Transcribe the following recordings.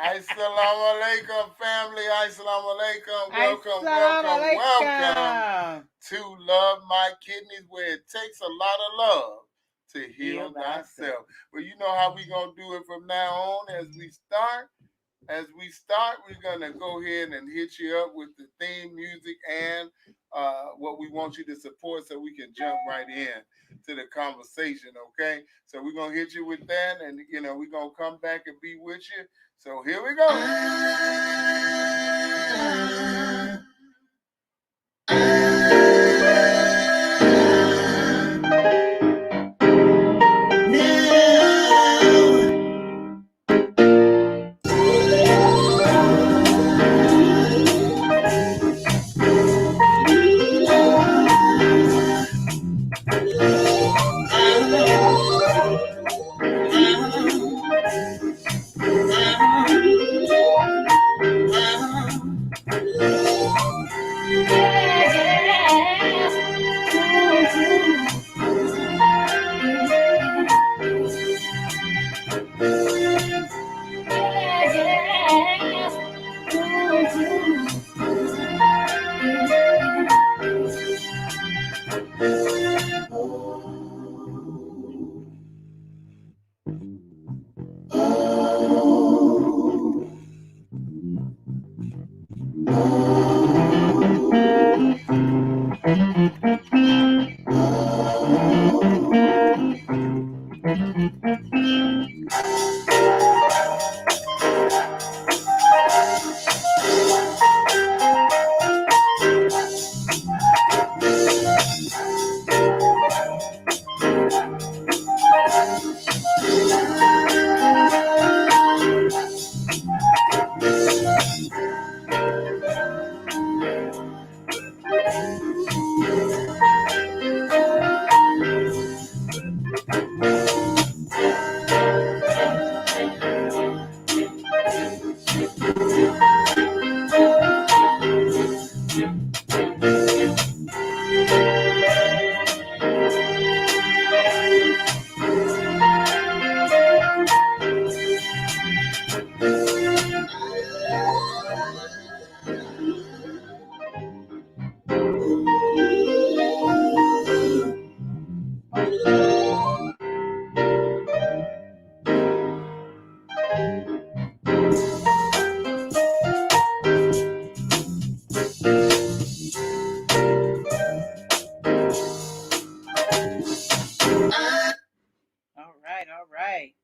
Assalamu alaikum, family. Assalamu alaikum. Welcome, Assalamu welcome, welcome alaikum. to Love My Kidneys, where it takes a lot of love to heal Heal thyself. thyself. Well, you know how we gonna do it from now on as we start. We're gonna go ahead and hit you up with the theme music and what we want you to support, so we can jump right in to the conversation. Okay, so we're gonna hit you with that, and we're gonna come back and be with you. So here we go. All right.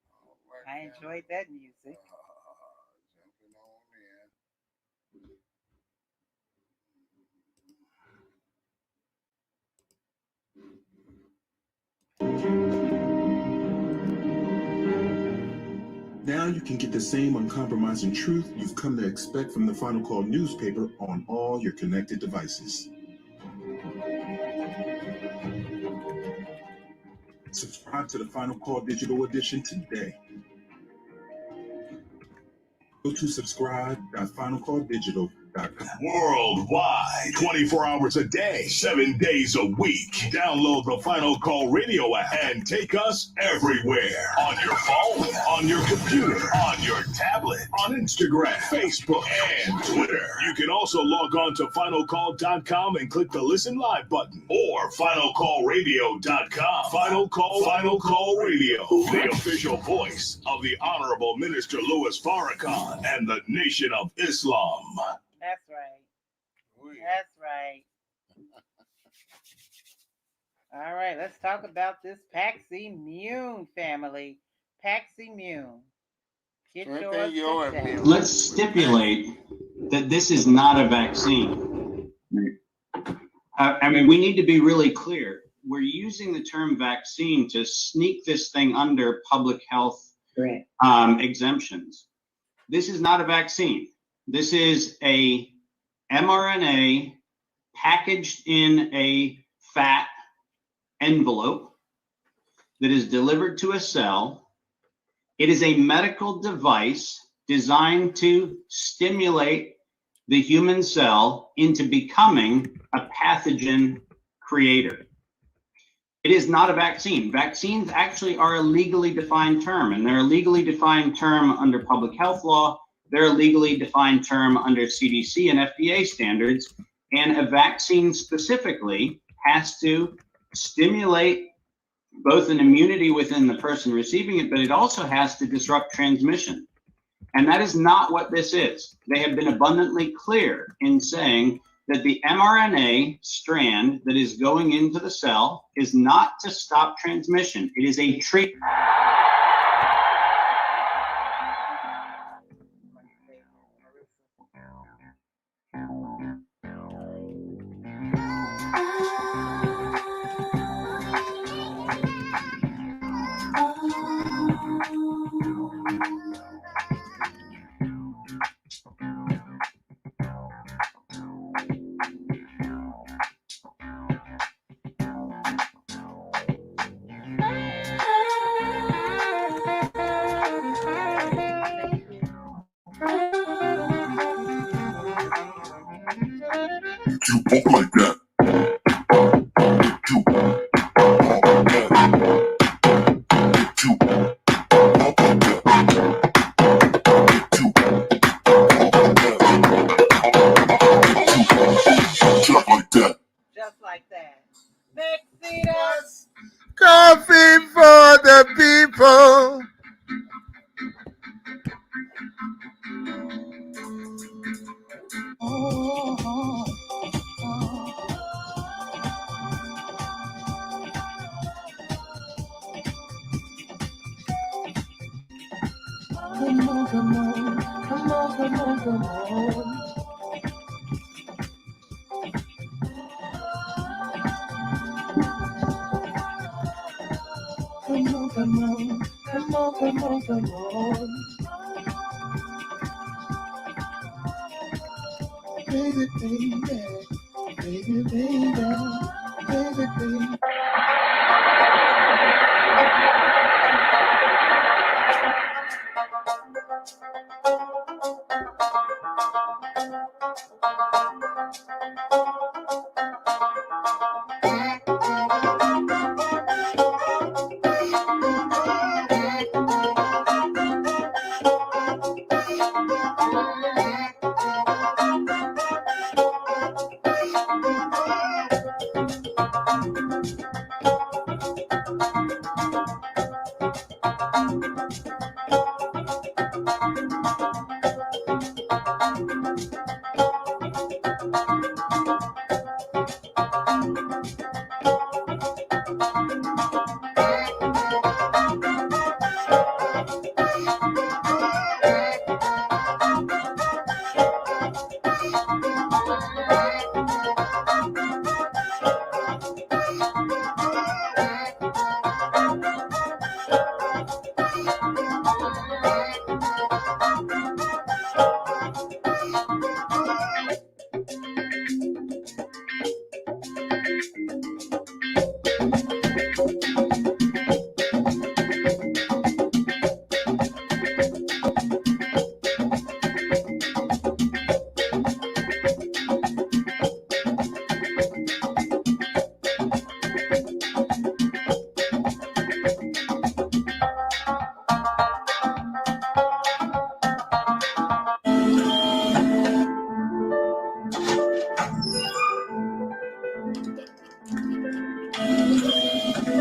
I enjoyed that music. Jumping on in. Now you can get the same uncompromising truth you've come to expect from the Final Call newspaper on all your connected devices. Subscribe to the Final Call Digital Edition today. Go to subscribe.finalcalldigital.com. Worldwide, 24 hours a day, 7 days a week. Download the Final Call Radio app and take us everywhere. On your phone, on your computer, on your tablet, on Instagram, Facebook, and Twitter. You can also log on to finalcall.com and click the Listen Live button, or finalcallradio.com. Final Call Radio, the official voice of the Honorable Minister Louis Farrakhan and the Nation of Islam. That's right. That's right. All right, let's talk about this Paximune family. Paximune. Get yours. Let's stipulate that this is not a vaccine. I mean, we need to be really clear. We're using the term vaccine to sneak this thing under public health exemptions. This is not a vaccine. This is a mRNA packaged in a fat envelope that is delivered to a cell. It is a medical device designed to stimulate the human cell into becoming a pathogen creator. It is not a vaccine. Vaccines actually are a legally defined term, and they're a legally defined term under public health law. They're a legally defined term under CDC and FDA standards. And a vaccine specifically has to stimulate both an immunity within the person receiving it, but it also has to disrupt transmission. And that is not what this is. They have been abundantly clear in saying that the mRNA strand that is going into the cell is not to stop transmission. It is a treatment. You walk like that. You walk like that. You walk like that. You walk like that. Just like that. Mexitas. Coffee for the people. Come on, come on, come on, come on, come on. Come on, come on, come on, come on, come on. Baby, baby, baby, baby, baby, baby.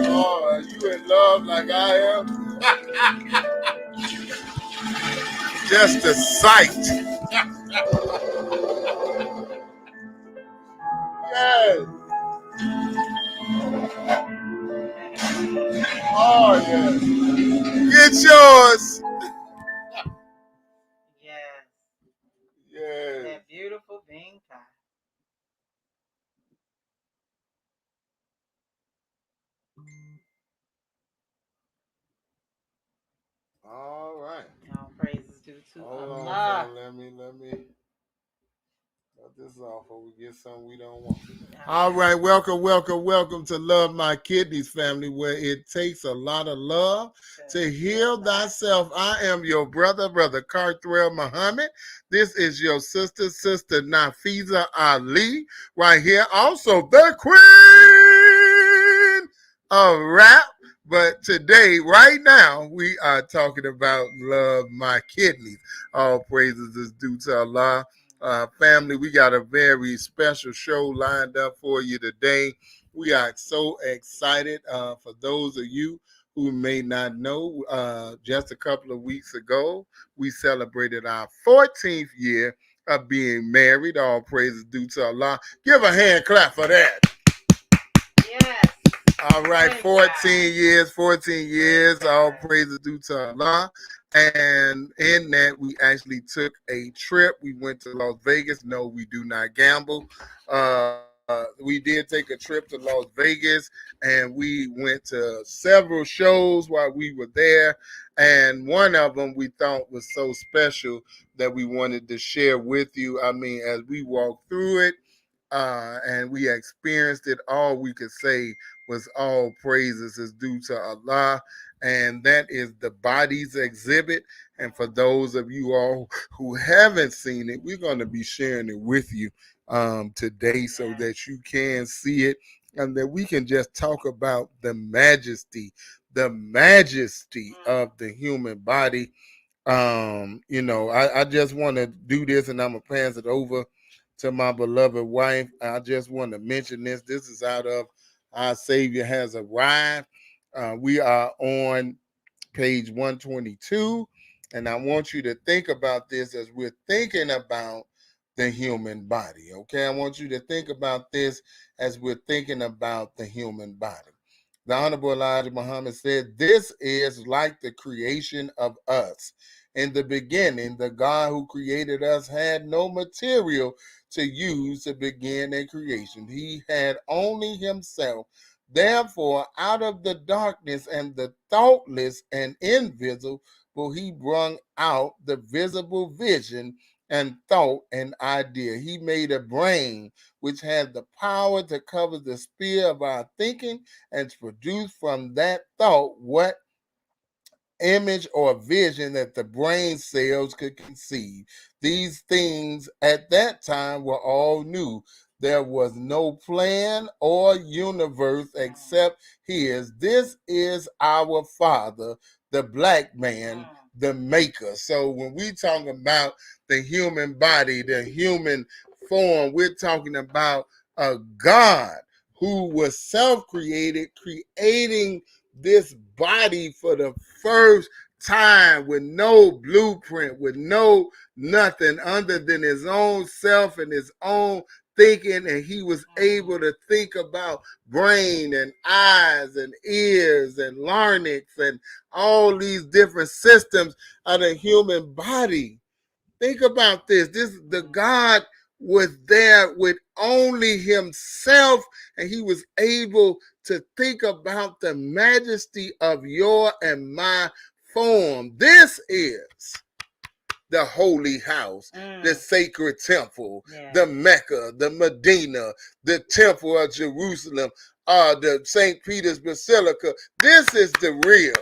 Oh, you in love like I am? Just a sight. Yes. Oh, yes. Get yours. Yes. Yes. That beautiful bean pie. All right. All praises due to Hold Allah. on, let me cut this off before we get something we don't want. All right, welcome to Love My Kidneys family, where it takes a lot of love to heal thyself. I am your brother Carthrell Muhammad. This is your sister Nafiza Ali, right here. Also, the Queen, a wrap. But today, right now, we are talking about love my kidneys. All praises is due to Allah. Family, we got a very special show lined up for you today. We are so excited. For those of you who may not know, just a couple of weeks ago, we celebrated our 14th year of being married. All praises due to Allah. Give a hand clap for that. Yes. All right, Praise 14 God. years, 14 years, Praise all God. praises due to Allah. And in that, we actually took a trip. We went to Las Vegas. No, we do not gamble. We did take a trip to Las Vegas and we went to several shows while we were there. And one of them we thought was so special that we wanted to share with you. I mean, as we walked through it, and we experienced it, all we could say was all praises is due to Allah. And that is the bodies exhibit. And for those of you all who haven't seen it, we're going to be sharing it with you today so that you can see it and that we can just talk about the majesty of the human body. I just want to do this and I'm going to pass it over to my beloved wife. I just want to mention this. This is out of Our Savior Has Arrived. We are on page 122. And I want you to think about this as we're thinking about the human body. Okay. I want you to think about this as we're thinking about the human body. The Honorable Elijah Muhammad said, "This is like the creation of us. In the beginning, the God who created us had no material to use to begin a creation. He had only himself. Therefore, out of the darkness and the thoughtless and invisible, he brung out the visible vision and thought and idea. He made a brain which had the power to cover the sphere of our thinking and to produce from that thought what image or vision that the brain cells could conceive. These things at that time were all new. There was no plan or universe except his. This is our Father, the black man, the maker." So when we talk about the human body, the human form, we're talking about a God who was self-created, creating this body for the first time with no blueprint, with no nothing other than his own self and his own thinking. And he was able to think about brain and eyes and ears and larynx and all these different systems of the human body. Think about this. The God was there with only himself, and he was able to think about the majesty of your and my form. This is the holy house, the sacred temple, the Mecca, the Medina, the temple of Jerusalem, the St. Peter's Basilica. This is the real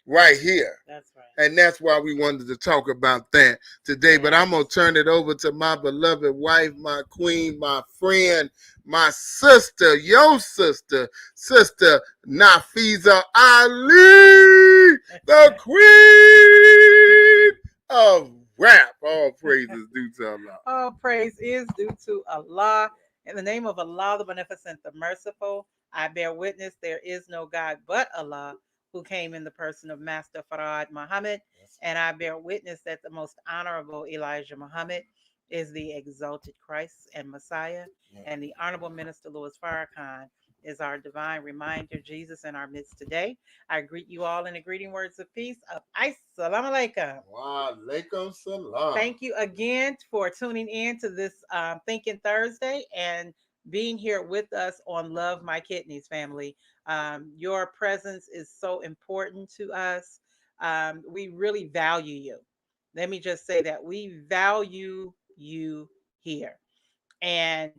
right here. That's right. And that's why we wanted to talk about that today. But I'm going to turn it over to my beloved wife, my queen, my friend, my sister, your sister, Sister Nafiza Ali, the queen of rap. All praises due to Allah. All praise is due to Allah. In the name of Allah, the Beneficent, the Merciful, I bear witness there is no God but Allah, who came in the person of Master Farad Muhammad. And I bear witness that the most honorable Elijah Muhammad is the exalted Christ and Messiah. And the Honorable Minister Louis Farrakhan is our divine reminder, Jesus in our midst today. I greet you all in the greeting words of peace of Assalamu alaikum. Wa alaikum salam. Thank you again for tuning in to this Thinking Thursday and being here with us on Love My Kidneys, family. Your presence is so important to us. We really value you. Let me just say that we value you here. And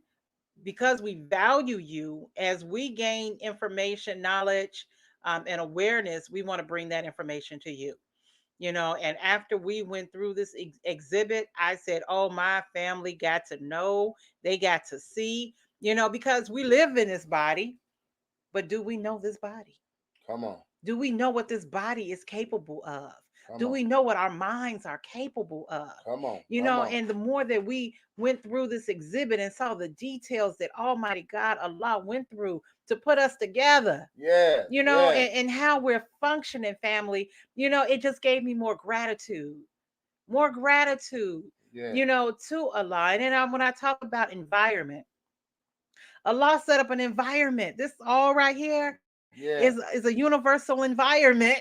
because we value you, as we gain information, knowledge, and awareness, we want to bring that information to you. And after we went through this exhibit, I said, oh, my family got to know, they got to see, because we live in this body. But do we know this body? Come on. Do we know what this body is capable of? Come Do on. we know what our minds are capable of? Come on. You Come know, on. and the more that we went through this exhibit and saw the details that Almighty God, Allah, went through to put us together, Yes. you know, Yes. and how we're functioning, family, you know, it just gave me more gratitude, Yes. you know, to Allah. And then when I talk about environment, Allah set up an environment. This all right here Yes. is a universal environment,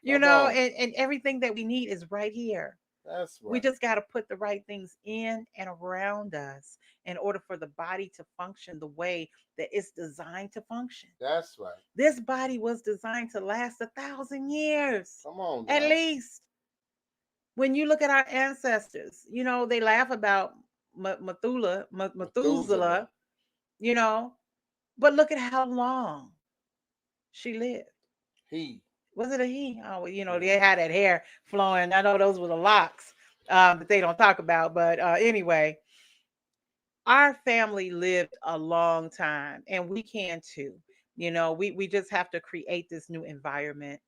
you Come know, on. and everything that we need is right here. That's We right. just got to put the right things in and around us in order for the body to function the way that it's designed to function. That's right. This body was designed to last 1,000 years, Come on at now. least. When you look at our ancestors, you know, they laugh about Methuselah. Methuselah, you know, but look at how long she lived. He. Was it a he? Oh, well, you know, Yeah. they had that hair flowing. I know those were the locks that they don't talk about. But anyway, our family lived a long time and we can too. You know, we just have to create this new environment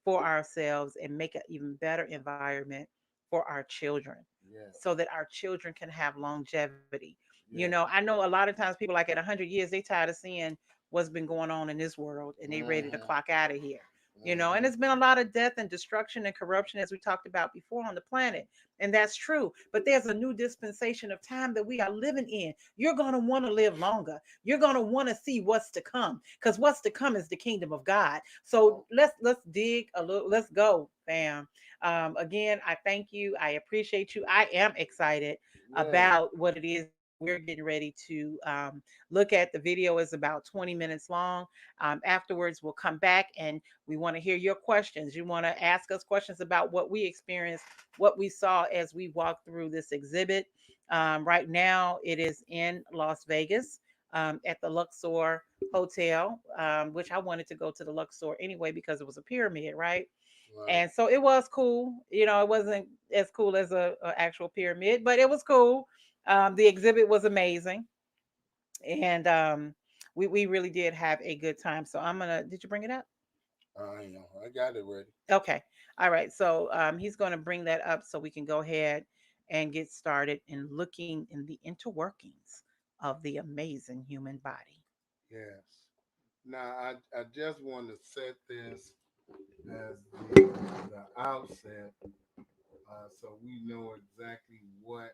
for ourselves and make an even better environment for our children Yes. so that our children can have longevity. You know, Yes. I know a lot of times people like at 100 years, they tired of seeing what's been going on in this world and they ready to Mm-hmm. clock out of here. You know, and Mm-hmm. it's been a lot of death and destruction and corruption as we talked about before on the planet. And that's true. But there's a new dispensation of time that we are living in. You're going to want to live longer. You're going to want to see what's to come, because what's to come is the kingdom of God. So let's dig a little. Let's go, fam. Again, I thank you. I appreciate you. I am excited Yes. about what it is that we're getting ready to look at. The video is about 20 minutes long. Afterwards, we'll come back and we want to hear your questions. You want to ask us questions about what we experienced, what we saw as we walked through this exhibit. Right now, it is in Las Vegas at the Luxor Hotel, which I wanted to go to the Luxor anyway because it was a pyramid, right? Right. And so it was cool. You know, it wasn't as cool as a actual pyramid, but it was cool. The exhibit was amazing, and we really did have a good time. So I'm gonna. Did you bring it up? I know. I got it ready. Okay. All right. So he's going to bring that up so we can go ahead and get started in looking in the interworkings of the amazing human body. Yes. Now I just want to set this as the outset, so we know exactly what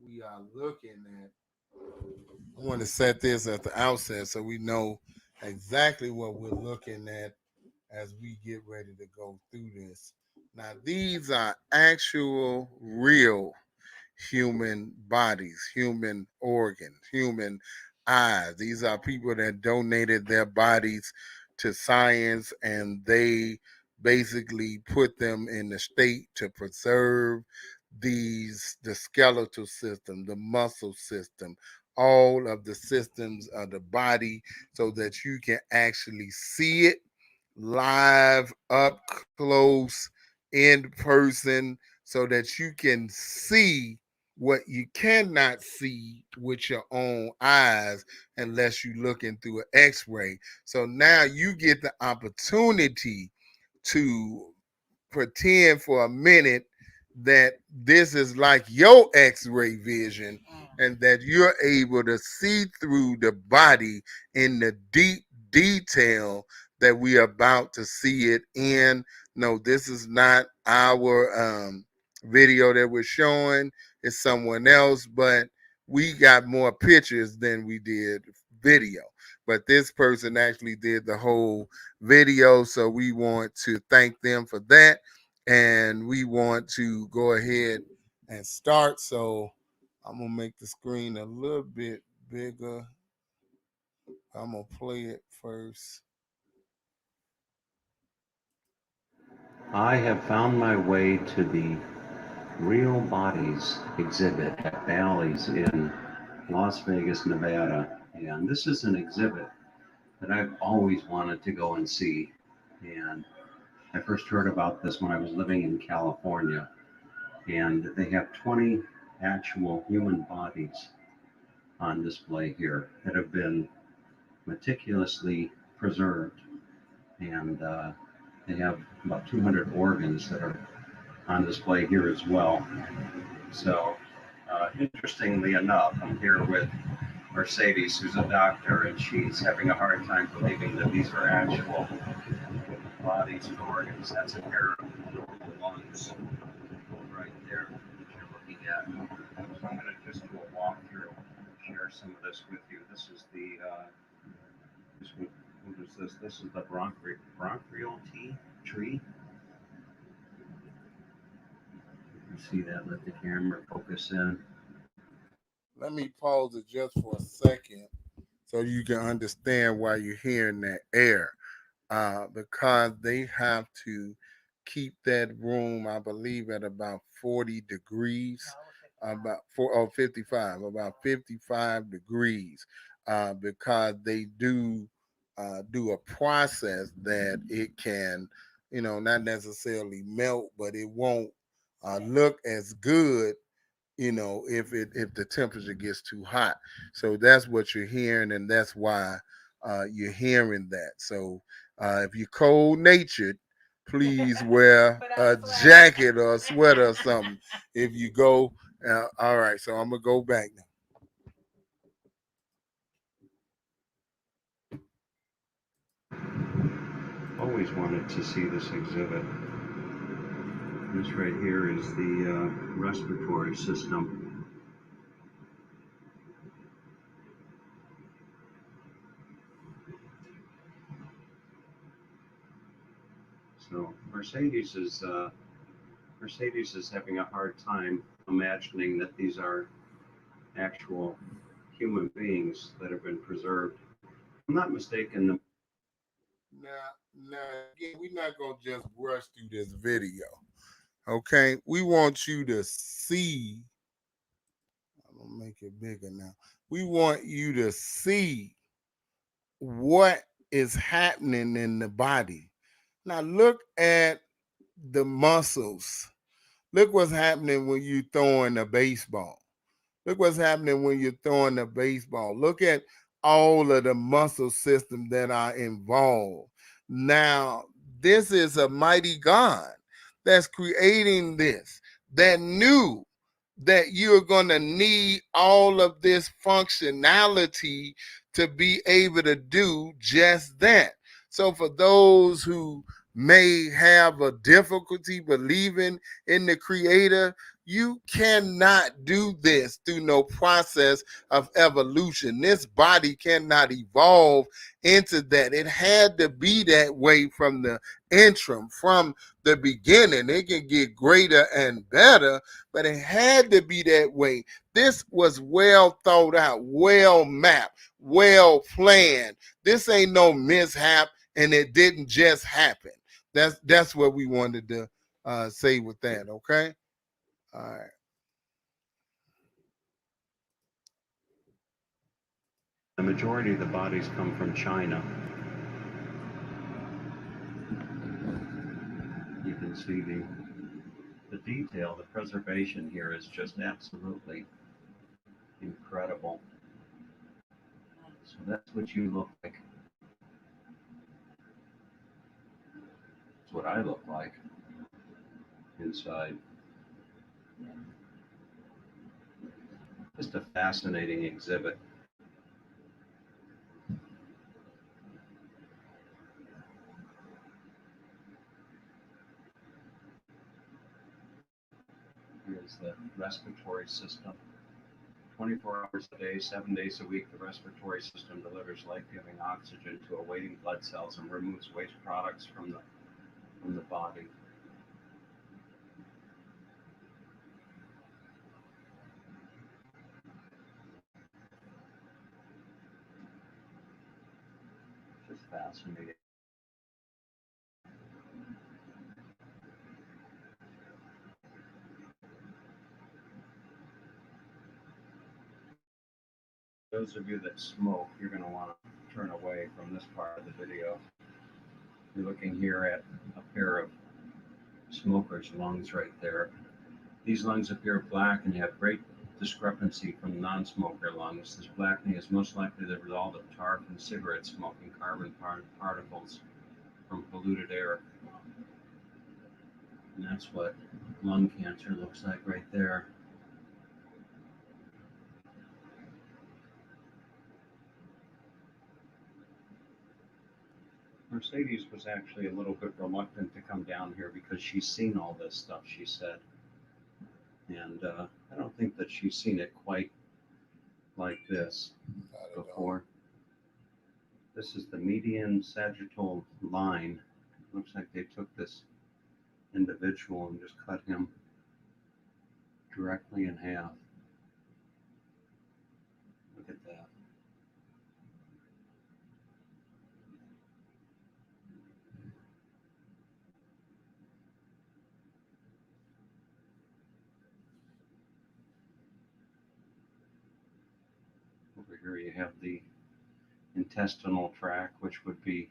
we are looking at. I want to set this at the outset so we know exactly what we're looking at as we get ready to go through this. Now, these are actual, real human bodies, human organs, human eyes. These are people that donated their bodies to science and they basically put them in the state to preserve the skeletal system, the muscle system, all of the systems of the body so that you can actually see it live up close in person so that you can see what you cannot see with your own eyes unless you're looking through an x-ray. So now you get the opportunity to pretend for a minute that this is like your x-ray vision and that you're able to see through the body in the deep detail that we are about to see it in. No, this is not our video that we're showing. It's someone else, but we got more pictures than we did video. But this person actually did the whole video, so we want to thank them for that. And we want to go ahead and start. So I'm gonna make the screen a little bit bigger. I'm gonna play it first. I have found my way to the Real Bodies exhibit at Bally's in Las Vegas, Nevada. And this is an exhibit that I've always wanted to go and see. And I first heard about this when I was living in California. And they have 20 actual human bodies on display here that have been meticulously preserved. And they have about 200 organs that are on display here as well. So, interestingly enough, I'm here with Mercedes, who's a doctor, and she's having a hard time believing that these are actual bodies and organs. That's a pair of lungs right there that you're looking at. So I'm going to just do a walkthrough, share some of this with you. This is the, what is this? This is the bronchial tree. You see that? Let the camera focus in. Let me pause it just for a second so you can understand why you're hearing that air. Because they have to keep that room, I believe, at about 40 degrees, about 55, about 55 degrees, because they do a process that it can, not necessarily melt, but it won't look as good, if the temperature gets too hot. So that's what you're hearing, and that's why you're hearing that. So if you're cold natured, please wear a jacket or a sweater or something if you go. All right, so I'm gonna go back now. Always wanted to see this exhibit. This right here is the respiratory system. So Mercedes is having a hard time imagining that these are actual human beings that have been preserved. If I'm not mistaken. Now, again, we're not gonna just rush through this video. Okay, we want you to see. I'm gonna make it bigger now. We want you to see what is happening in the body. Now look at the muscles. Look what's happening when you throwing a baseball. Look what's happening when you're throwing a baseball. Look at all of the muscle systems that are involved. Now, this is a mighty God that's creating this, that knew that you're going to need all of this functionality to be able to do just that. So for those who may have a difficulty believing in the creator, you cannot do this through no process of evolution. This body cannot evolve into that. It had to be that way from the interim, from the beginning. It can get greater and better, but it had to be that way. This was well thought out, well mapped, well planned. This ain't no mishap, and it didn't just happen. That's what we wanted to say with that. Okay. All right. The majority of the bodies come from China. You can see the detail, the preservation here is just absolutely incredible. So that's what you look like. That's what I look like inside. Just a fascinating exhibit. Here's the respiratory system. 24 hours a day, 7 days a week, the respiratory system delivers life-giving oxygen to awaiting blood cells and removes waste products from the body. Just fascinating. Those of you that smoke, you're going to want to turn away from this part of the video. You're looking here at a pair of smoker's lungs right there. These lungs appear black and have great discrepancy from non-smoker lungs. This blackening is most likely the result of tar from cigarette smoking, carbon particles from polluted air. And that's what lung cancer looks like right there. Mercedes was actually a little bit reluctant to come down here because she's seen all this stuff, she said. And I don't think that she's seen it quite like this before. This is the median sagittal line. Looks like they took this individual and just cut him directly in half. Look at that. Over here you have the intestinal tract, which would be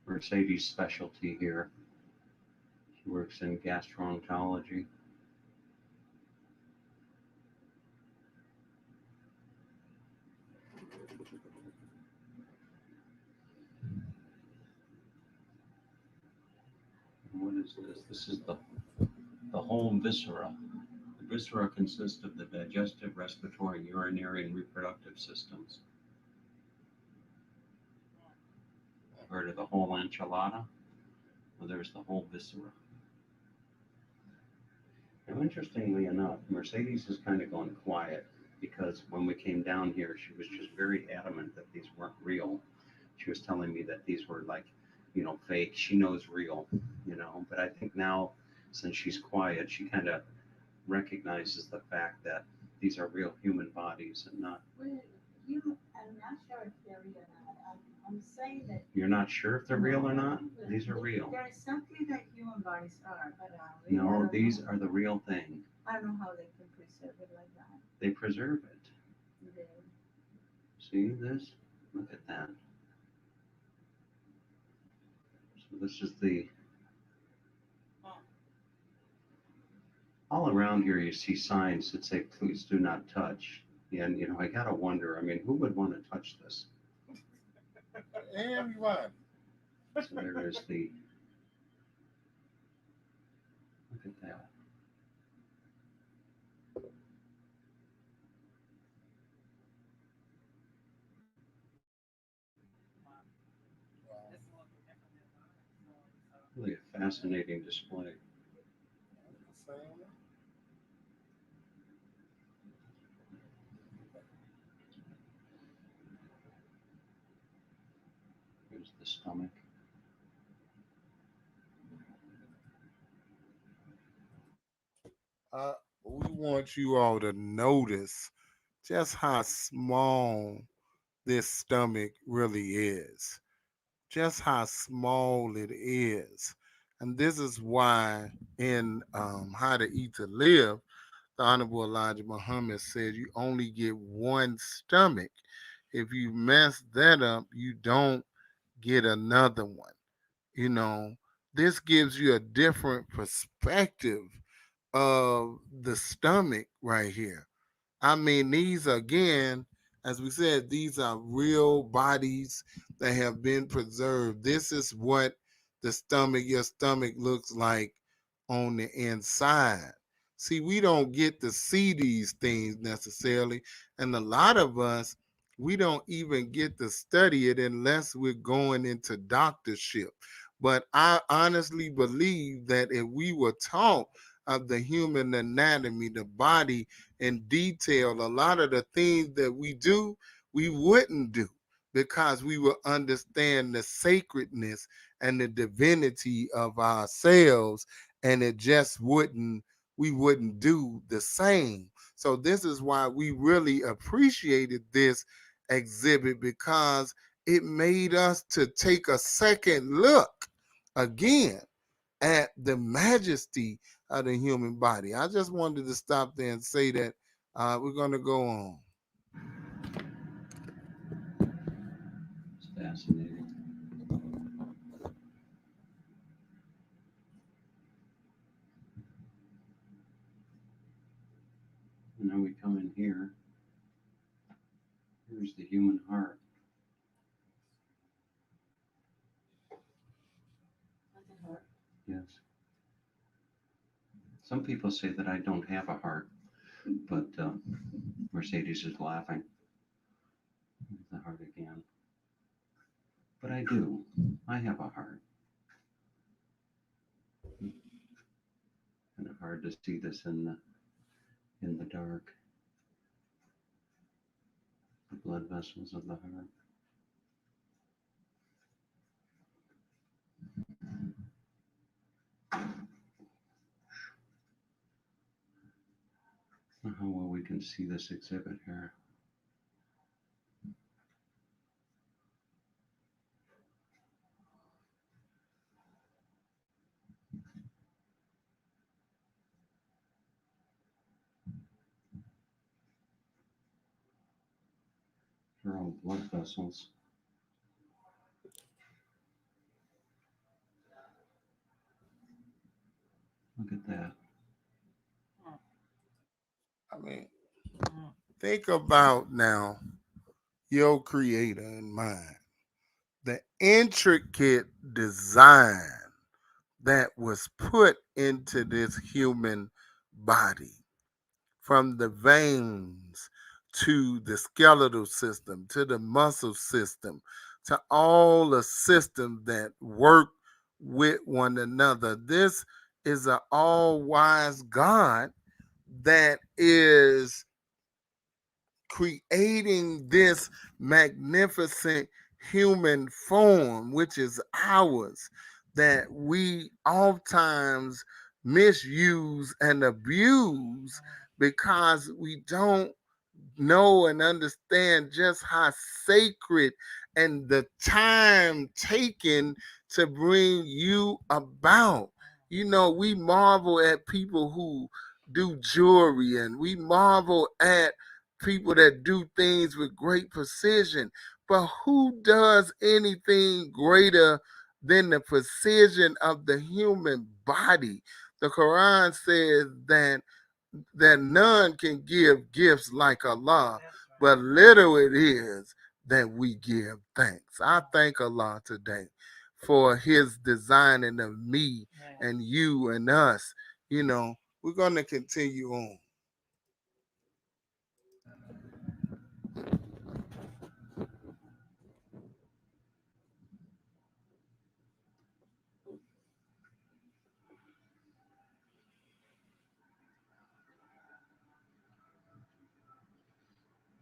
Mercedes' specialty here. She works in gastroenterology. What is this? This is the whole viscera. The viscera consists of the digestive, respiratory, urinary, and reproductive systems. Heard of the whole enchilada? Well, there's the whole viscera. Now, interestingly enough, Mercedes has kind of gone quiet because when we came down here, she was just very adamant that these weren't real. She was telling me that these were like, fake. She knows real, but I think now, since she's quiet, she kind of recognizes the fact that these are real human bodies and not. Well, I'm not sure if they're real or not. I'm saying that. You're not sure if they're real or not? These are real. There is something that human bodies are, but no, these are the real thing. I don't know how they can preserve it like that. They preserve it. They, See this? Look at that. So this is the. All around here, you see signs that say, please do not touch. And, I got to wonder, who would want to touch this? Everyone. So there is the. Look at that. Really a fascinating display. Here's the stomach. We want you all to notice just how small this stomach really is. Just how small it is. And this is why in How to Eat to Live, the Honorable Elijah Muhammad said you only get one stomach. If you mess that up, you don't get another one. This gives you a different perspective of the stomach right here. These again, as we said, these are real bodies that have been preserved. This is what your stomach looks like on the inside. See, we don't get to see these things necessarily. And a lot of us, we don't even get to study it unless we're going into doctorship. But I honestly believe that if we were taught of the human anatomy, the body in detail, a lot of the things that we do, we wouldn't do because we will understand the sacredness and the divinity of ourselves, and we wouldn't do the same. So this is why we really appreciated this exhibit, because it made us to take a second look again at the majesty of the human body. I just wanted to stop there and say that we're going to go on. It's fascinating. And then we come in here. Here's the human heart. Yes. Some people say that I don't have a heart, but Mercedes is laughing. The heart again. But I do. I have a heart. Kind of hard to see this in the dark. The blood vessels of the heart. How well we can see this exhibit here. They're all blood vessels. Look at that. I mean, think about now your creator in mind, the intricate design that was put into this human body, from the veins to the skeletal system to the muscle system to all the systems that work with one another. This is an all-wise God that is creating this magnificent human form, which is ours, that we oftentimes misuse and abuse because we don't know and understand just how sacred and the time taken to bring you about. You know, we marvel at people who do jewelry, and we marvel at people that do things with great precision. But who does anything greater than the precision of the human body? The Quran says that none can give gifts like Allah, but little it is that we give thanks. I thank Allah today for his designing of me and you and us. You know, we're going to continue on.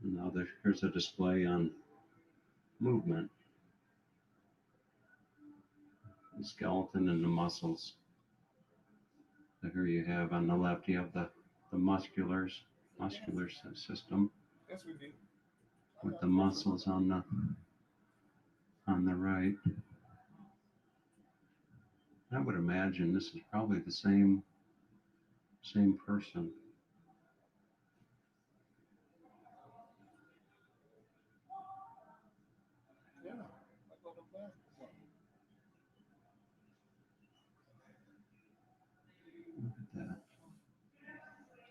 Now here's a display on movement. The skeleton and the muscles. So here you have on the left, you have the muscular system. Yes, we do. With the muscles on the right. I would imagine this is probably the same person. Yeah. Look at that.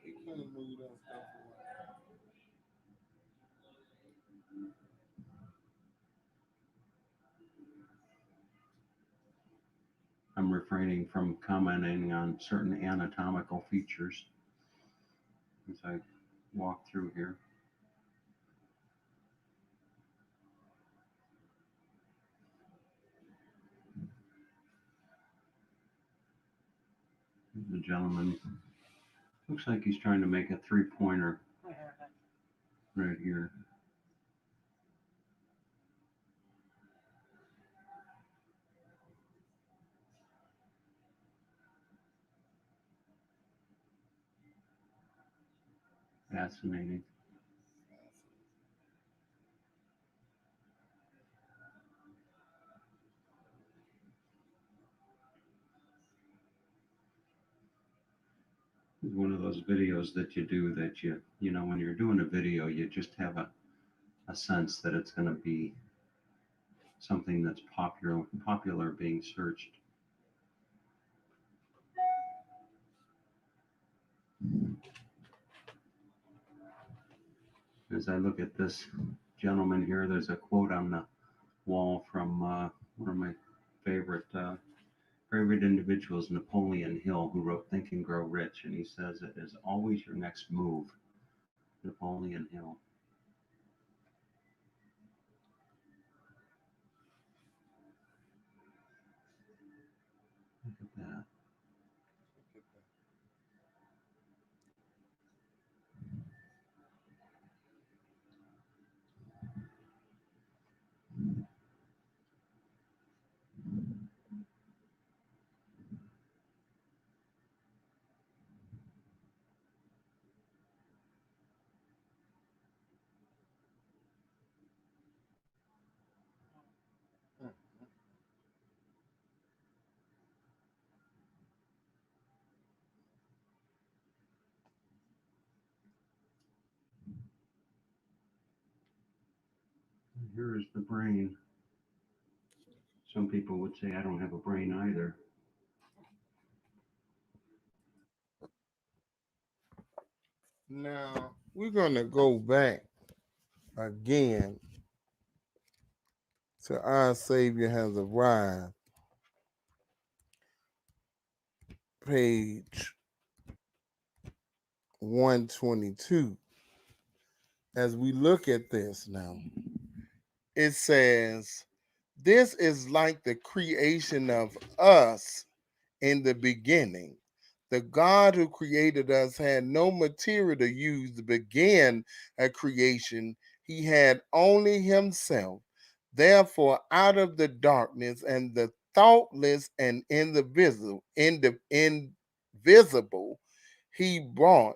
You can't move that stuff away. I'm refraining from commenting on certain anatomical features as I walk through here. The gentleman looks like he's trying to make a three-pointer right here. Fascinating. It's one of those videos that you do that you know, when you're doing a video, you just have a sense that it's going to be something that's popular being searched. As I look at this gentleman here, there's a quote on the wall from one of my favorite individuals, Napoleon Hill, who wrote Think and Grow Rich, and he says it is always your next move. Napoleon Hill. Look at that. Here is the brain. Some people would say I don't have a brain either. Now we're gonna go back again to Our Savior Has Arrived, page 122. As we look at this now, it says, this is like the creation of us in the beginning. The God who created us had no material to use to begin a creation. He had only himself. Therefore, out of the darkness and the thoughtless and invisible, he brought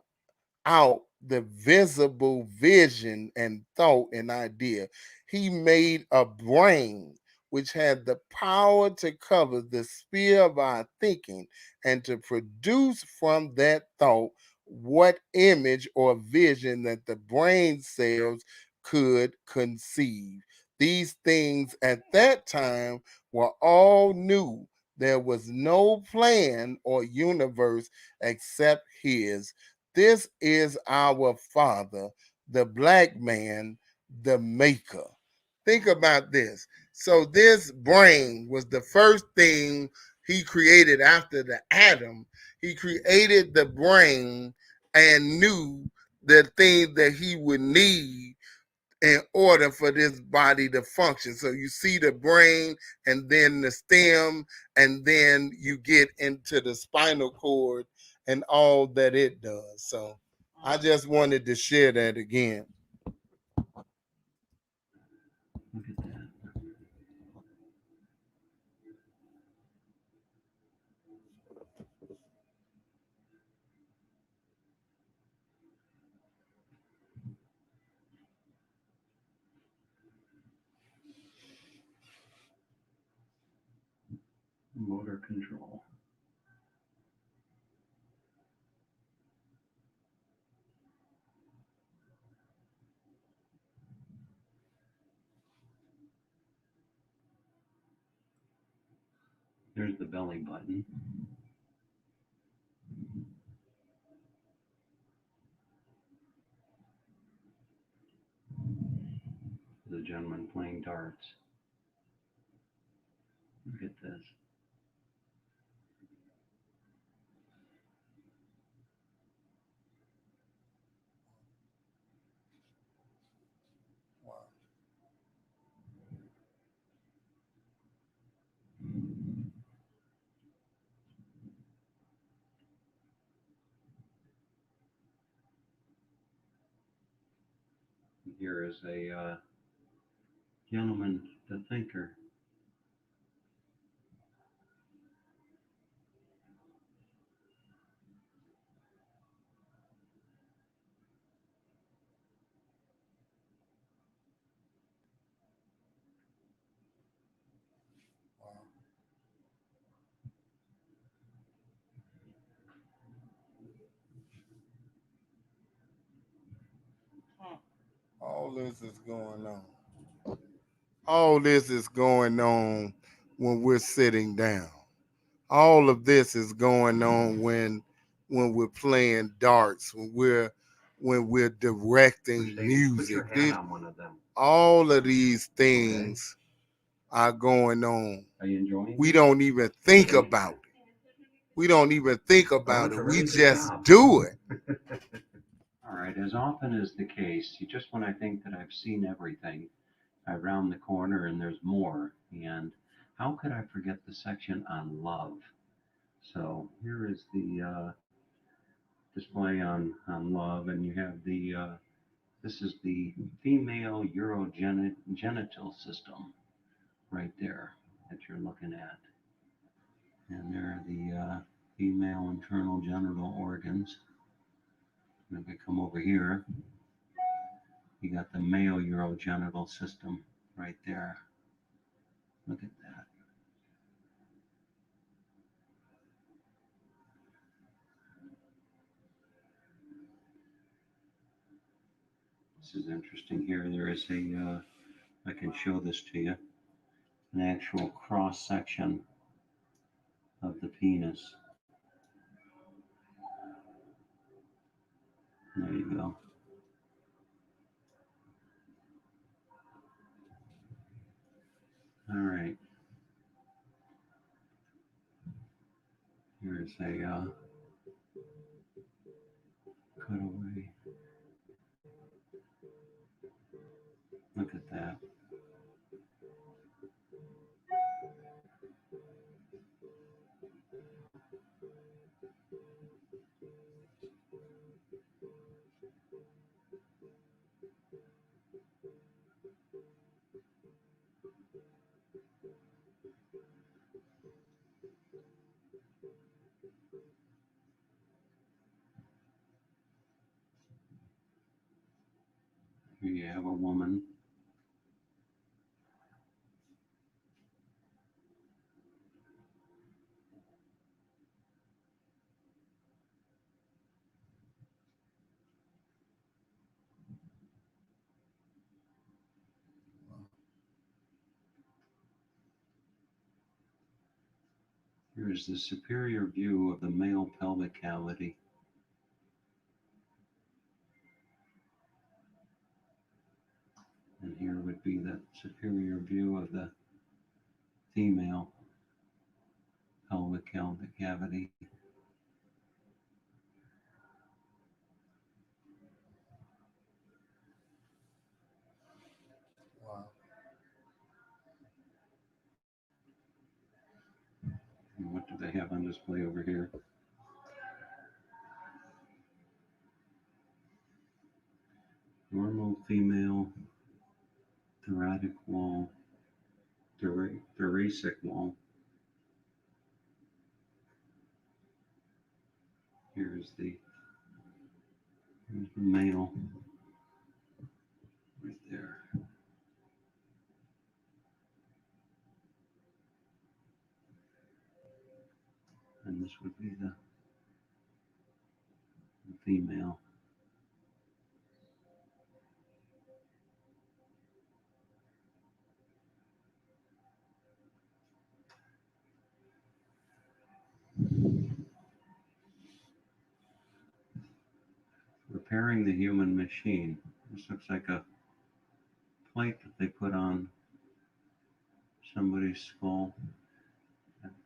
out the visible vision and thought and idea. He made a brain which had the power to cover the sphere of our thinking and to produce from that thought what image or vision that the brain cells could conceive. These things at that time were all new. There was no plan or universe except his. This is our Father, the black man, the maker. Think about this. So this brain was the first thing he created after the atom. He created the brain and knew the thing that he would need in order for this body to function. So you see the brain and then the stem, and then you get into the spinal cord and all that it does. So I just wanted to share that again. Look at that. Motor control. There's the belly button. The gentleman playing darts. Look at this. Here is a gentleman, the thinker. All this is going on. All this is going on when we're sitting down. All of this is going on when we're playing darts, when when we're directing Mercedes, put music. your hand on one of them. All of these things are going on. Are you enjoying We it? don't even think about it. We don't even think Well, about it's it. a We really good just job. do it. All right, as often is the case, just when I think that I've seen everything, I round the corner and there's more. And how could I forget the section on love? So here is the display on love, and you have this is the female urogenital system right there that you're looking at. And there are the female internal genital organs. And if I come over here, you got the male urogenital system right there. Look at that. This is interesting here. There is I can show this to you, an actual cross section of the penis. There you go. All right. Here's a cutaway. Look at that. Here you have a woman. Here's the superior view of the male pelvic cavity. And here would be the superior view of the female pelvic cavity. Wow. And what do they have on display over here? Normal female thoracic wall, thoracic wall. Here's the male right there. And this would be the female. Repairing the human machine. This looks like a plate that they put on somebody's skull,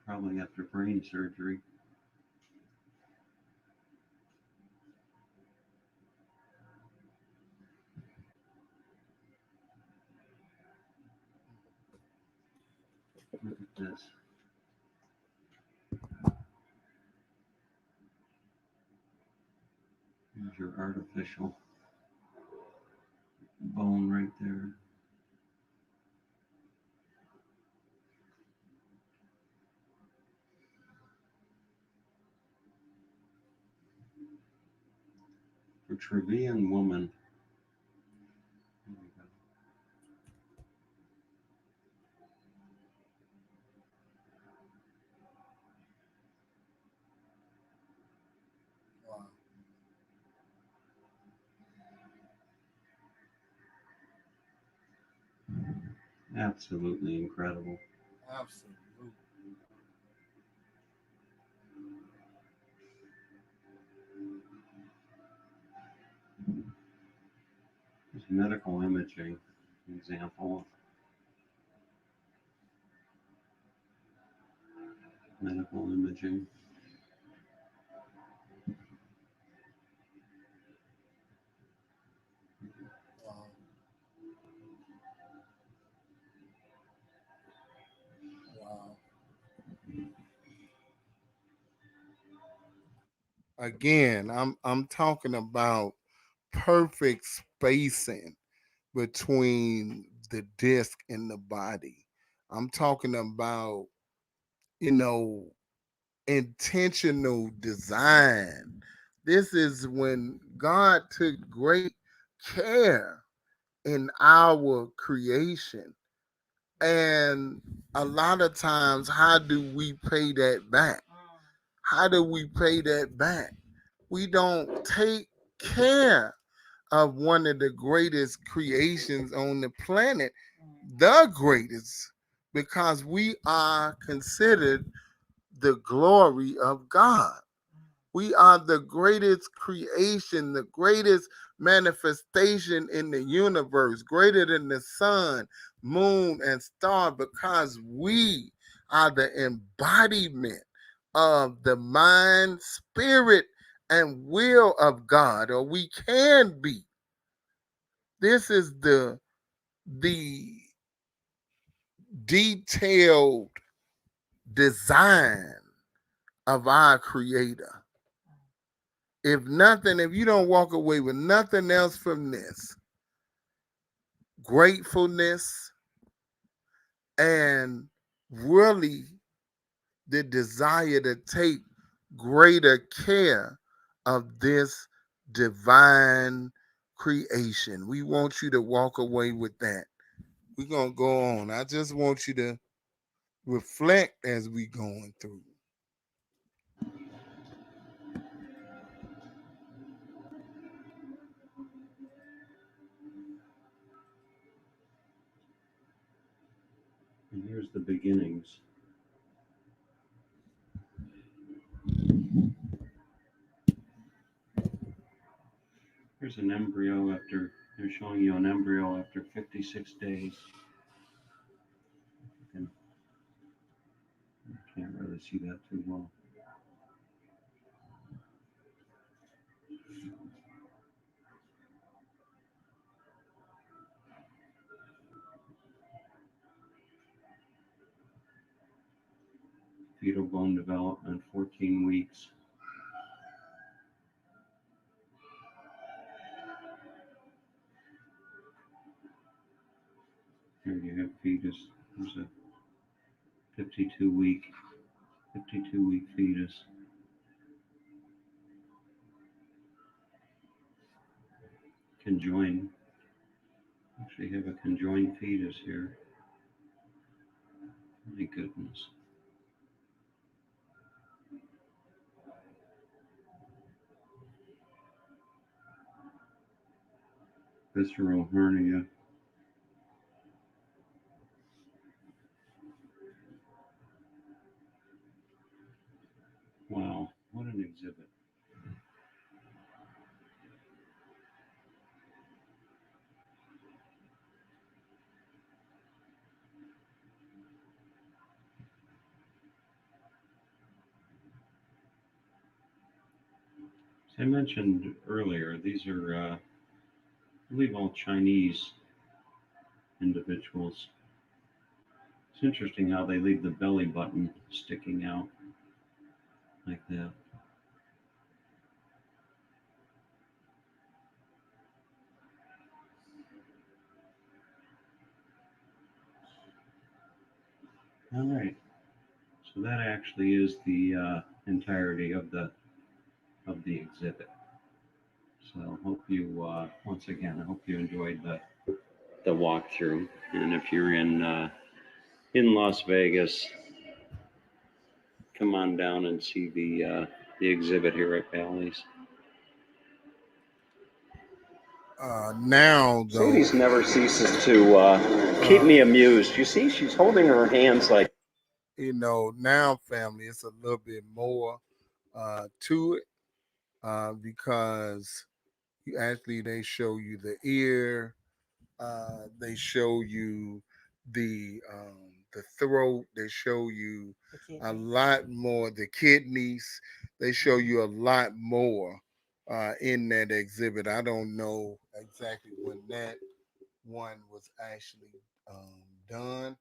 probably after brain surgery. Look at this. Here's your artificial bone right there. For Trevian woman. There we go. Wow. Absolutely incredible. Absolutely. medical imaging example. Medical imaging. Wow. Wow. Again, I'm talking about perfect spacing between the disc and the body. I'm talking about, you know, intentional design. This is when God took great care in our creation. And a lot of times, how do we pay that back? How do we pay that back? We don't take care of one of the greatest creations on the planet, the greatest, because we are considered the glory of God. We are the greatest creation, the greatest manifestation in the universe, greater than the sun, moon, and star, because we are the embodiment of the mind, spirit, and will of God, or we can be. This is the detailed design of our creator. If nothing, if you don't walk away with nothing else from this, gratefulness and really the desire to take greater care of this divine creation. We want you to walk away with that. We're going to go on. I just want you to reflect as we going through. And here's the beginnings. Here's an embryo after, they're showing you an embryo after 56 days. I can't really see that too well. Fetal bone development, 14 weeks. Here you have fetus. There's a 52 week fetus. Conjoined. Actually have a conjoined fetus here. My goodness. Visceral hernia. Wow, what an exhibit. As I mentioned earlier, these are, I believe, all Chinese individuals. It's interesting how they leave the belly button sticking out like that. All right, so that actually is the entirety of the exhibit. So hope you once again, I hope you enjoyed the walkthrough. And if you're in Las Vegas, come on down and see the exhibit here at Bally's. Now, though, Sadie's never ceases to keep me amused. You see, she's holding her hands like. now, family, it's a little bit more to it because, they show you the ear, they show you the throat, they show you The a kidneys. lot more, the kidneys, they show you a lot more in that exhibit. I don't know exactly when that one was actually done,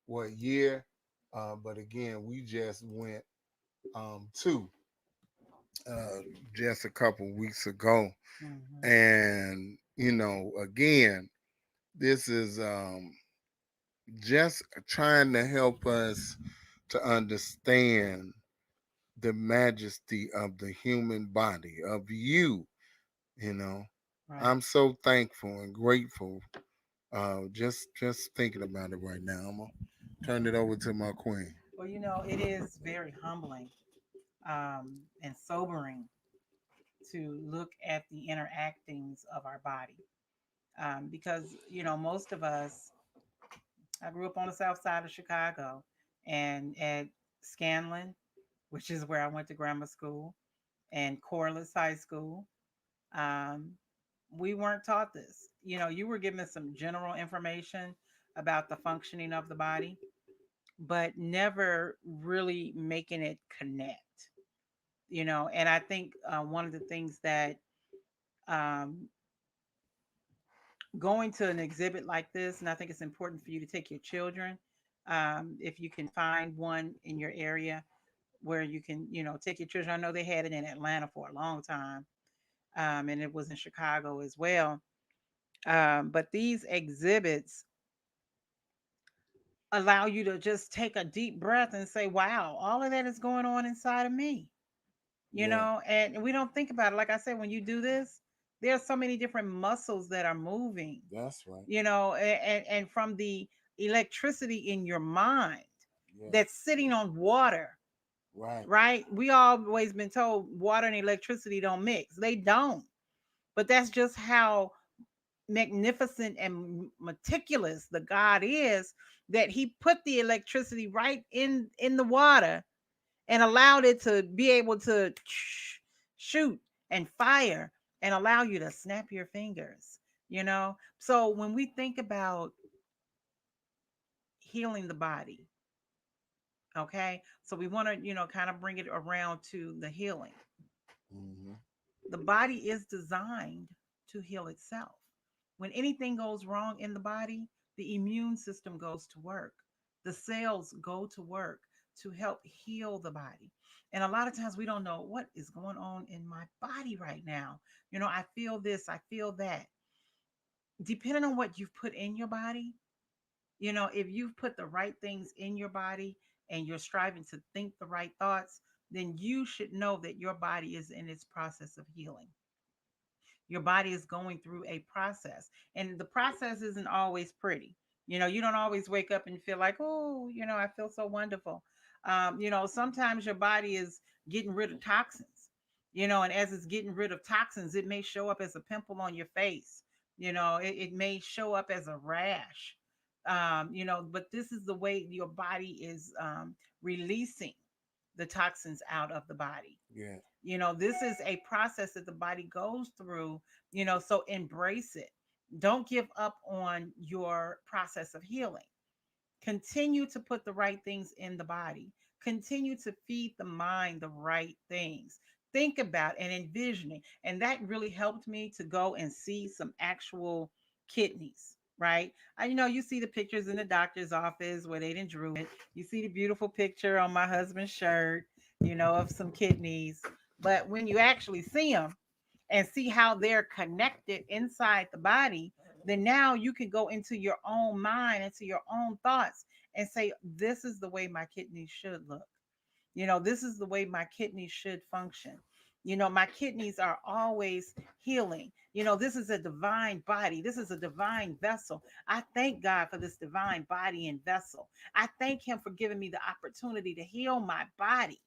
what year, but again, we just went to uh, just a couple weeks ago. Mhm. And, again, this is just trying to help us to understand the majesty of the human body, of you, you know. Right. I'm so thankful and grateful. Just thinking about it right now. I'm gonna turn it over to my queen. Well, it is very humbling and sobering to look at the interactings of our body. Because, most of us, I grew up on the south side of Chicago and at Scanlon, which is where I went to grammar school, and Corliss High School. Um, we weren't taught this. You were given some general information about the functioning of the body, but never really making it connect. And I think one of the things that um, going to an exhibit like this, and I think it's important for you to take your children, if you can find one in your area where you can, take your children. I know they had it in Atlanta for a long time, and it was in Chicago as well. But these exhibits allow you to just take a deep breath and say, wow, all of that is going on inside of me. Yeah, And we don't think about it. Like I said, when you do this, there are so many different muscles that are moving, that's right. and from the electricity in your mind Yeah, that's sitting on water, right. right? We always been told water and electricity don't mix. They don't. But that's just how magnificent and meticulous the God is, that he put the electricity right in the water and allowed it to be able to shoot and fire and allow you to snap your fingers. So when we think about healing the body, okay, so we want to kind of bring it around to the healing. Hmm. The body is designed to heal itself. When anything goes wrong in the body, the immune system goes to work. The cells go to work to help heal the body. And a lot of times we don't know what is going on in my body right now. I feel this, I feel that. Depending on what you've put in your body, if you've put the right things in your body and you're striving to think the right thoughts, then you should know that your body is in its process of healing. Your body is going through a process, and the process isn't always pretty. You don't always wake up and feel like, oh, I feel so wonderful. Sometimes your body is getting rid of toxins, and as it's getting rid of toxins, it may show up as a pimple on your face. It may show up as a rash. But this is the way your body is releasing the toxins out of the body. Yeah. This is a process that the body goes through, so embrace it. Don't give up on your process of healing. Continue to put the right things in the body. Continue to feed the mind the right things. Think about and envisioning. And that really helped me to go and see some actual kidneys, right? You see the pictures in the doctor's office where they didn't drew it. You see the beautiful picture on my husband's shirt, of some kidneys. But when you actually see them and see how they're connected inside the body, then now you can go into your own mind, into your own thoughts, and say, this is the way my kidneys should look. This is the way my kidneys should function. My kidneys are always healing. This is a divine body. This is a divine vessel. I thank God for this divine body and vessel. I thank Him for giving me the opportunity to heal my body.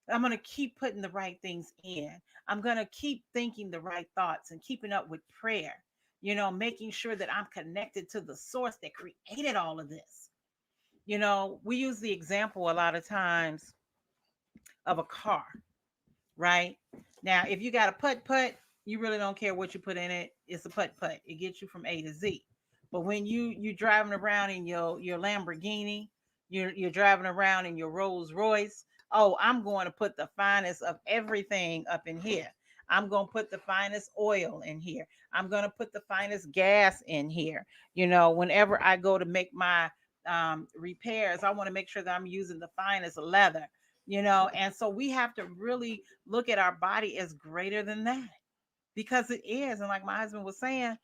I'm going to keep putting the right things in. I'm going to keep thinking the right thoughts and keeping up with prayer, making sure that I'm connected to the source that created all of this. We use the example a lot of times of a car, right? Now, if you got a putt putt, you really don't care what you put in it. It's a putt. It gets you from A to Z. But when you driving around in your Lamborghini, you're driving around in your Rolls Royce. Oh, I'm going to put the finest of everything up in here. I'm going to put the finest oil in here. I'm going to put the finest gas in here. Whenever I go to make my repairs, I want to make sure that I'm using the finest leather. And so we have to really look at our body as greater than that, because it is. And like my husband was saying,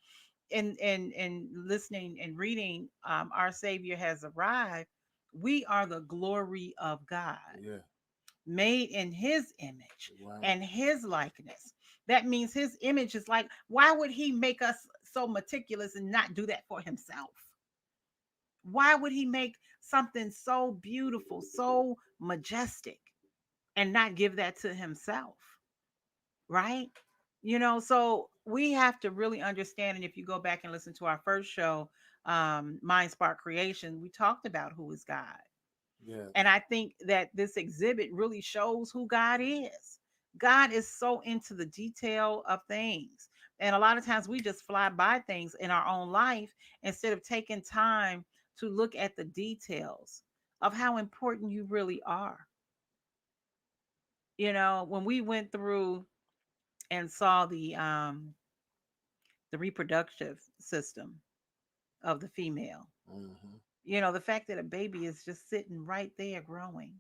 in listening and reading, our Savior has arrived. We are the glory of God, Yeah. made in his image Right. and his likeness. That means his image is like, why would he make us so meticulous and not do that for himself? Why would he make something so beautiful, so majestic, and not give that to himself? Right? So we have to really understand. And if you go back and listen to our first show, Mind Spark Creation, we talked about who is God. Yeah. And I think that this exhibit really shows who God is. God is so into the detail of things. And a lot of times we just fly by things in our own life instead of taking time to look at the details of how important you really are. When we went through and saw the reproductive system of the female, the fact that a baby is just sitting right there growing,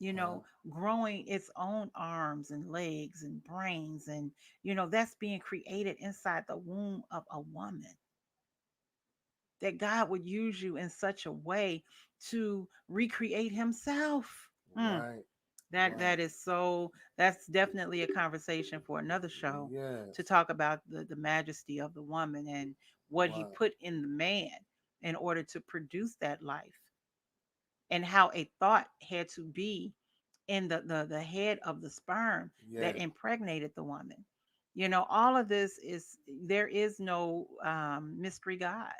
Wow. growing its own arms and legs and brains, and that's being created inside the womb of a woman, that God would use you in such a way to recreate himself. Right. That is so, that's definitely a conversation for another show, Yes. to talk about the majesty of the woman and what he Wow. put in the man in order to produce that life, and how a thought had to be in the head of the sperm Yeah. that impregnated the woman. All of this is, there is no mystery God.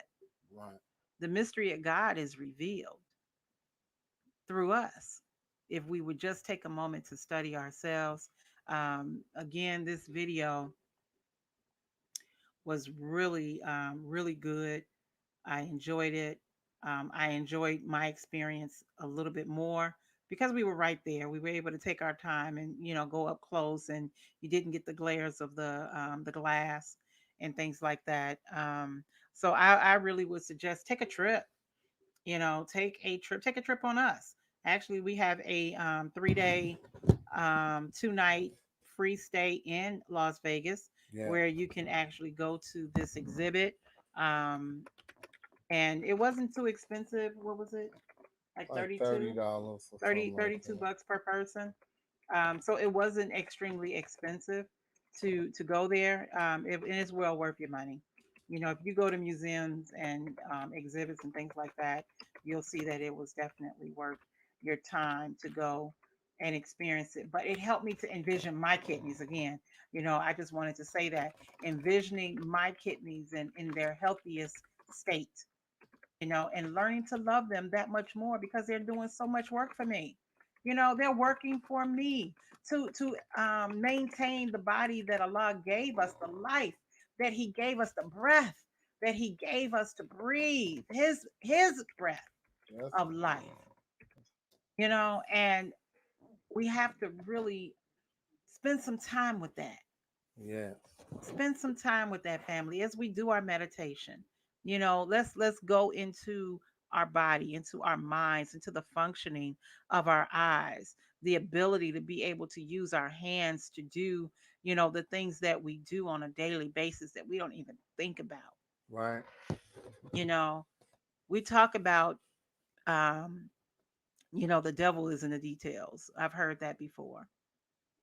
Right. The mystery of God is revealed through us if we would just take a moment to study ourselves. Again, this video was really, really good. I enjoyed it. I enjoyed my experience a little bit more because we were right there. We were able to take our time and go up close, and you didn't get the glares of the glass and things like that. So I really would suggest take a trip. Take a trip on us. Actually, we have a 3-day, 2-night free stay in Las Vegas, Yeah. where you can actually go to this exhibit. Um, and it wasn't too expensive. What was it? Like Like 32, $30 or 30, something like 32 that. bucks per person. So it wasn't extremely expensive to go there. And it's well worth your money. If you go to museums and exhibits and things like that, you'll see that it was definitely worth your time to go and experience it. But it helped me to envision my kidneys again. I just wanted to say that, envisioning my kidneys in their healthiest state, and learning to love them that much more, because they're doing so much work for me. They're working for me to maintain the body that Allah gave us, the life that He gave us, the breath that He gave us to breathe, His breath Yes. of life. And we have to really spend some time with that. Yeah. Spend some time with that, family, as we do our meditation. Let's go into our body, into our minds, into the functioning of our eyes, the ability to be able to use our hands to do the things that we do on a daily basis that we don't even think about. Right. you know we talk about, the devil is in the details. I've heard that before.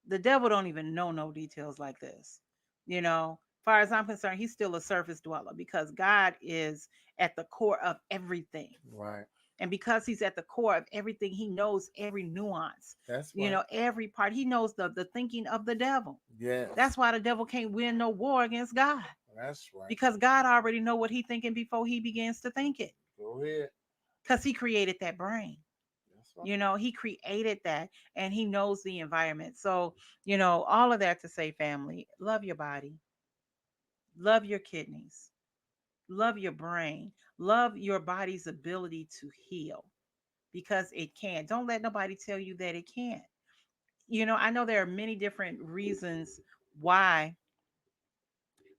The devil don't even know no details like this. Far as I'm concerned, he's still a surface dweller, because God is at the core of everything. Right. And because he's at the core of everything, he knows every nuance, That's right. every part. He knows the thinking of the devil. Yes. That's why the devil can't win no war against God, That's right. because God already know what he thinking before he begins to think it, Go ahead. because he created that brain. That's right. You know, he created that and he knows the environment. So, you know, all of that to say, family, love your body, love your kidneys, love your brain, love your body's ability to heal because it can. Don't let nobody tell you that it can't. You know, I know there are many different reasons why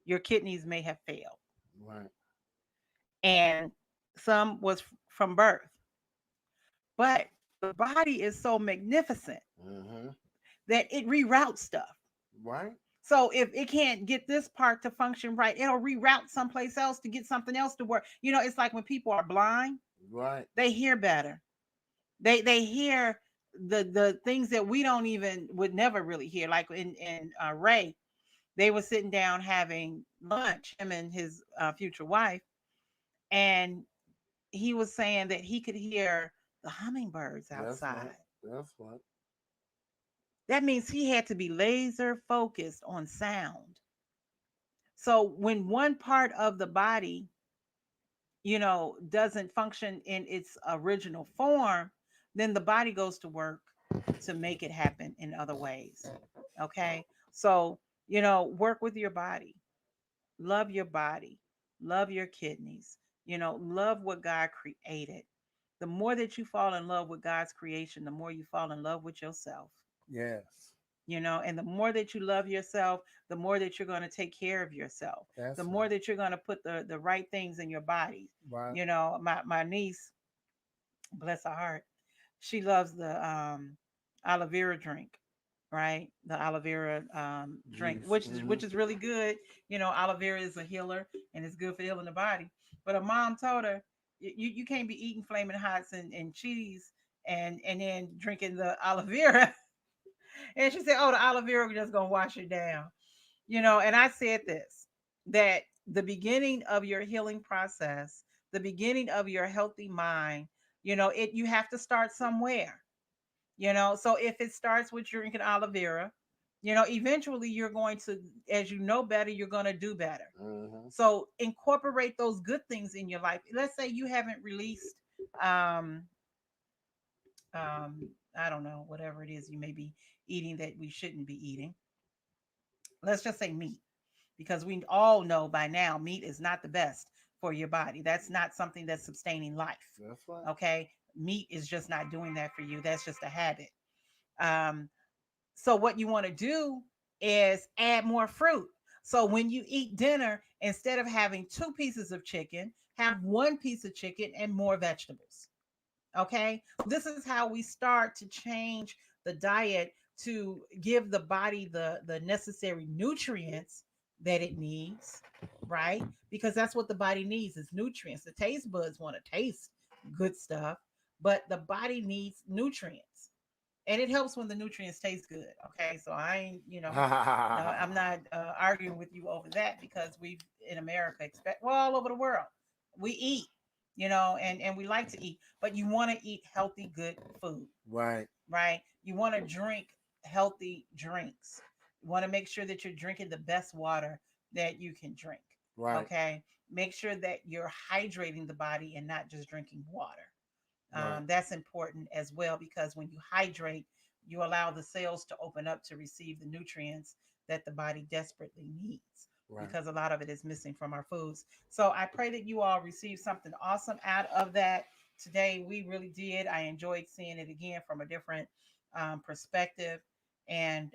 your kidneys may have failed, Right. and some was from birth. But the body is so magnificent Mm-hmm. that it reroutes stuff. Right. So if it can't get this part to function right, it'll reroute someplace else to get something else to work. You know, it's like when people are blind, Right. they hear better. They hear the things that we don't even would never really hear. Like in Ray, they were sitting down having lunch, him and his future wife, and he was saying that he could hear the hummingbirds That's outside. right. That's right. That means he had to be laser focused on sound. So when one part of the body, you know, doesn't function in its original form, then the body goes to work to make it happen in other ways. Okay? So, you know, work with your body. Love your body. Love your kidneys. You know, love what God created. The more that you fall in love with God's creation, the more you fall in love with yourself. Yes. You know, and the more that you love yourself, the more that you're going to take care of yourself, That's the right. more that you're going to put the right things in your body. Right. You know, my niece, bless her heart, she loves the aloe vera drink, right? The aloe vera drink, Juice. which is Mm-hmm. which is really good. You know, aloe vera is a healer and it's good for healing the body. But her mom told her, you can't be eating flaming hots and cheese and then drinking the aloe vera. And she said, "Oh, the aloe vera just gonna wash it down." You know, and I said this, that the beginning of your healing process, the beginning of your healthy mind, you know, it you have to start somewhere. You know, so if it starts with drinking aloe vera, you know, eventually you're going to, as you know better, you're going to do better. Mm-hmm. So incorporate those good things in your life. Let's say you haven't released um I don't know, whatever it is you may be eating that we shouldn't be eating. Let's just say meat, because we all know by now meat is not the best for your body. That's not something that's sustaining life. That's right. Okay, meat is just not doing that for you. That's just a habit. um so what you want to do is add more fruit. So when you eat dinner, instead of having two pieces of chicken, have one piece of chicken and more vegetables. Okay, this is how we start to change the diet to give the body the necessary nutrients that it needs, right? Because that's what the body needs, is nutrients. The taste buds want to taste good stuff, but the body needs nutrients, and it helps when the nutrients taste good. Okay, so I ain't, you know, no, I'm not arguing with you over that, because we in America expect, well, all over the world, we eat, you know, and we like to eat, but you want to eat healthy, good food, Right. right? You want to drink healthy drinks. You want to make sure that you're drinking the best water that you can drink. Right. Okay, make sure that you're hydrating the body and not just drinking water. Right. That's important as well, because when you hydrate, you allow the cells to open up to receive the nutrients that the body desperately needs, Right. because a lot of it is missing from our foods. So I pray that you all receive something awesome out of that today. We really did. I enjoyed seeing it again from a different perspective. And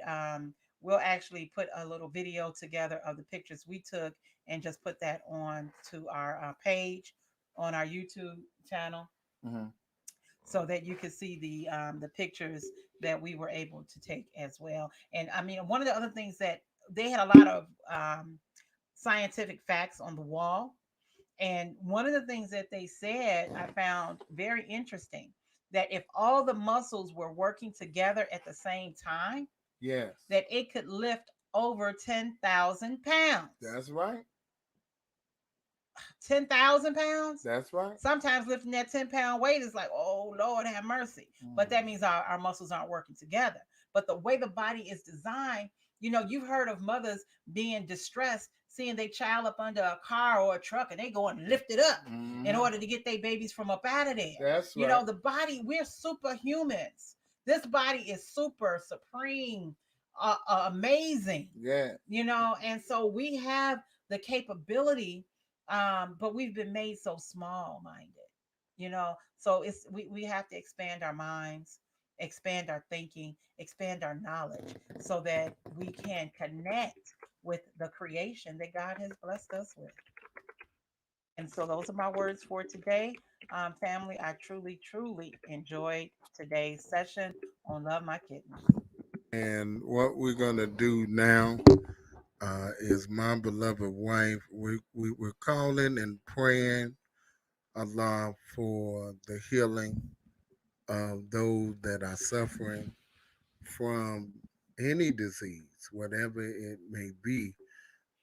we'll actually put a little video together of the pictures we took and just put that on to our page on our YouTube channel, Mm-hmm. so that you can see the pictures that we were able to take as well. And I mean, one of the other things that they had a lot of scientific facts on the wall, and one of the things that they said I found very interesting, that if all the muscles were working together at the same time, Yes. that it could lift over 10,000 pounds. That's right. 10,000 pounds. That's right. Sometimes lifting that 10-pound weight is like, oh Lord, have mercy. But that means our muscles aren't working together. But the way the body is designed, you know, you've heard of mothers being distressed seeing their child up under a car or a truck and they go and lift it up in order to get their babies from up out of there. That's You right. know, the body, we're superhumans. This body is super, supreme, amazing. Yeah. You know, and so we have the capability, but we've been made so small minded, you know. So we have to expand our minds, expand our thinking, expand our knowledge so that we can connect with the creation that God has blessed us with. And so those are my words for today. Family, I truly, truly enjoyed today's session on Love My Kidneys. And what we're gonna do now is my beloved wife. We're calling and praying Allah for the healing of those that are suffering from any disease, whatever it may be.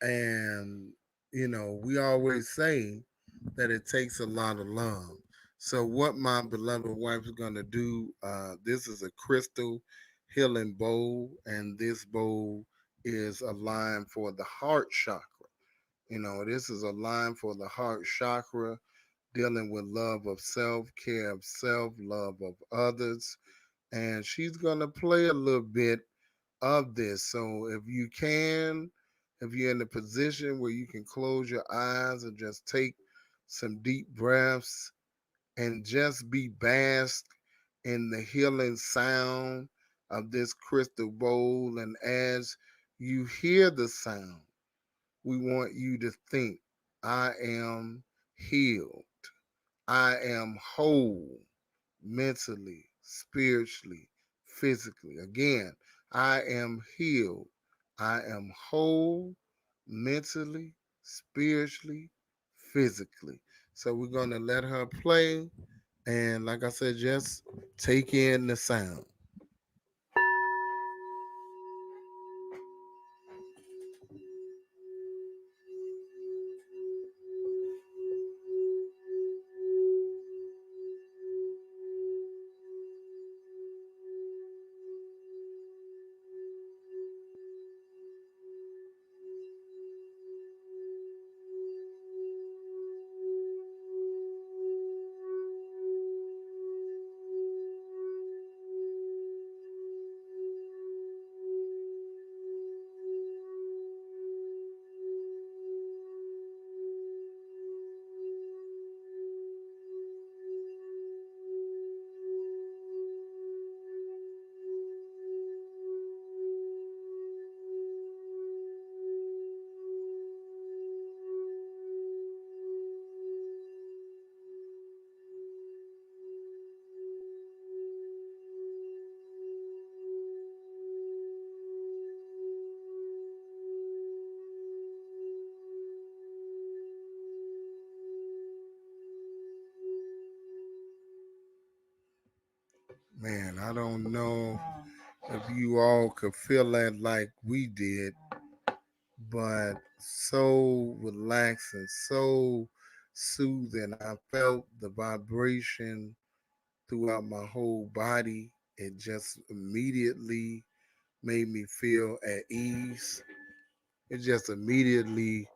And, you know, we always say that it takes a lot of love. So, what my beloved wife is going to do, this is a crystal healing bowl, and this bowl is a line for the heart chakra. You know, this is a line for the heart chakra, dealing with love of self, care of self, love of others. And she's going to play a little bit of this. So if you can, if you're in a position where you can close your eyes and just take some deep breaths and just be basked in the healing sound of this crystal bowl. And as you hear the sound, we want you to think, I am healed. I am whole mentally, spiritually, physically. Again, I am healed. I am whole mentally, spiritually, physically. So we're going to let her play. And like I said, just take in the sound. Man, I don't know if you all could feel that like we did, but so relaxing, so soothing. I felt the vibration throughout my whole body. It just immediately made me feel at ease. It just immediately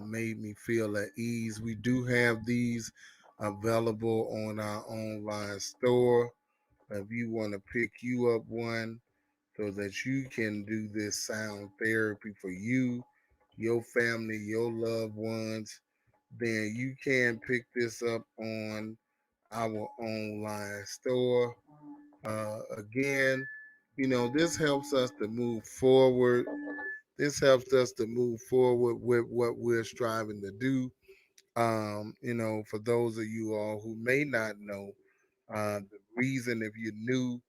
made me feel at ease. We do have these available on our online store. If you want to pick you up one so that you can do this sound therapy for you, your family, your loved ones, then you can pick this up on our online store. Again, you know, this helps us to move forward. This helps us to move forward with what we're striving to do. You know, for those of you all who may not know, the reason, if you're new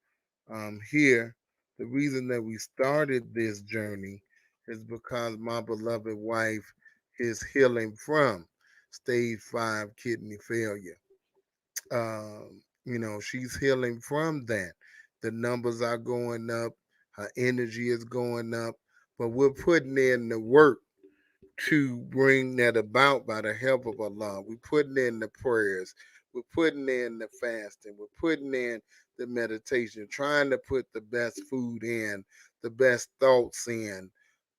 here, the reason that we started this journey is because my beloved wife is healing from stage 5 kidney failure. You know, she's healing from that. The numbers are going up, her energy is going up, but we're putting in the work to bring that about by the help of Allah. We're putting in the prayers, we're putting in the fasting, we're putting in the meditation, trying to put the best food in, the best thoughts in,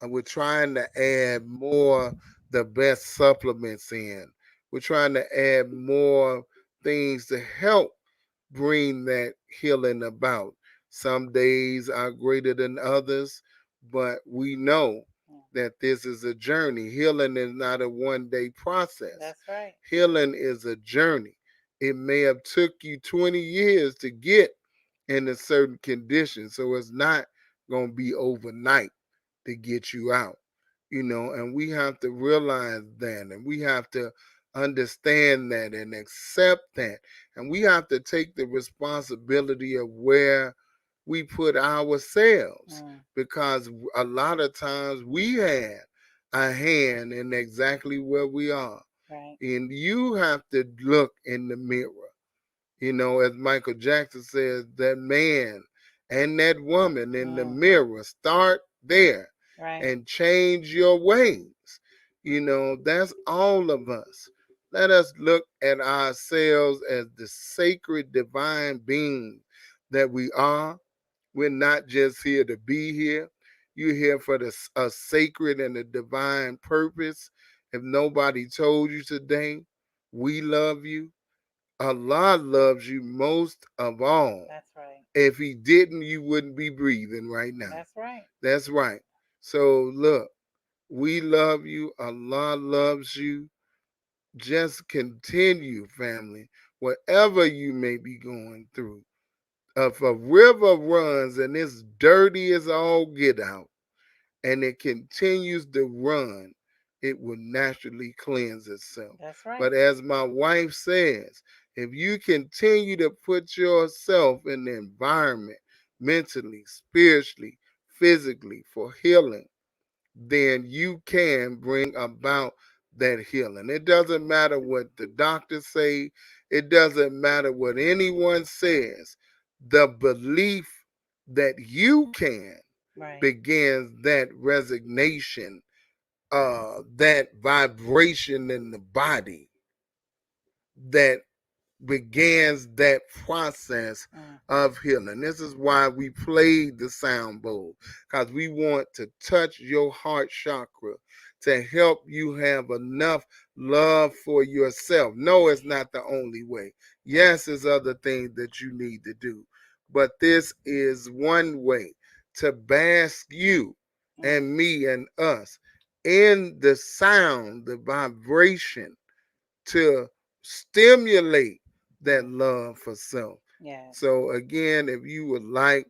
and we're trying to add more the best supplements in. We're trying to add more things to help bring that healing about. Some days are greater than others, but we know that this is a journey. Healing is not a one-day process. That's right. Healing is a journey. It may have took you 20 years to get in a certain condition, so it's not going to be overnight to get you out, and we have to realize that, and we have to understand that and accept that, and we have to take the responsibility of where we put ourselves, because a lot of times we have a hand in exactly where we are. Right. And you have to look in the mirror, as Michael Jackson says, that man and that woman in the mirror, start there Right. and change your ways. That's all of us. Let us look at ourselves as the sacred divine being that we are. We're not just here to be here. You're here for a sacred and a divine purpose. If nobody told you today, we love you. Allah loves you most of all. That's right. If he didn't, you wouldn't be breathing right now. That's right. That's right. So look, we love you. Allah loves you. Just continue, family, whatever you may be going through. If a river runs and it's dirty as all get out, and it continues to run, it will naturally cleanse itself. That's right. But as my wife says, if you continue to put yourself in the environment mentally, spiritually, physically for healing, then you can bring about that healing. It doesn't matter what the doctors say, it doesn't matter what anyone says. The belief that you can Right. begins that resignation, that vibration in the body that begins that process of healing. This is why we played the sound bowl, because we want to touch your heart chakra to help you have enough love for yourself. No, it's not the only way. Yes, there's other things that you need to do, but this is one way to bask you and me and us in the sound, the vibration, to stimulate that love for self. Yes. So again, if you would like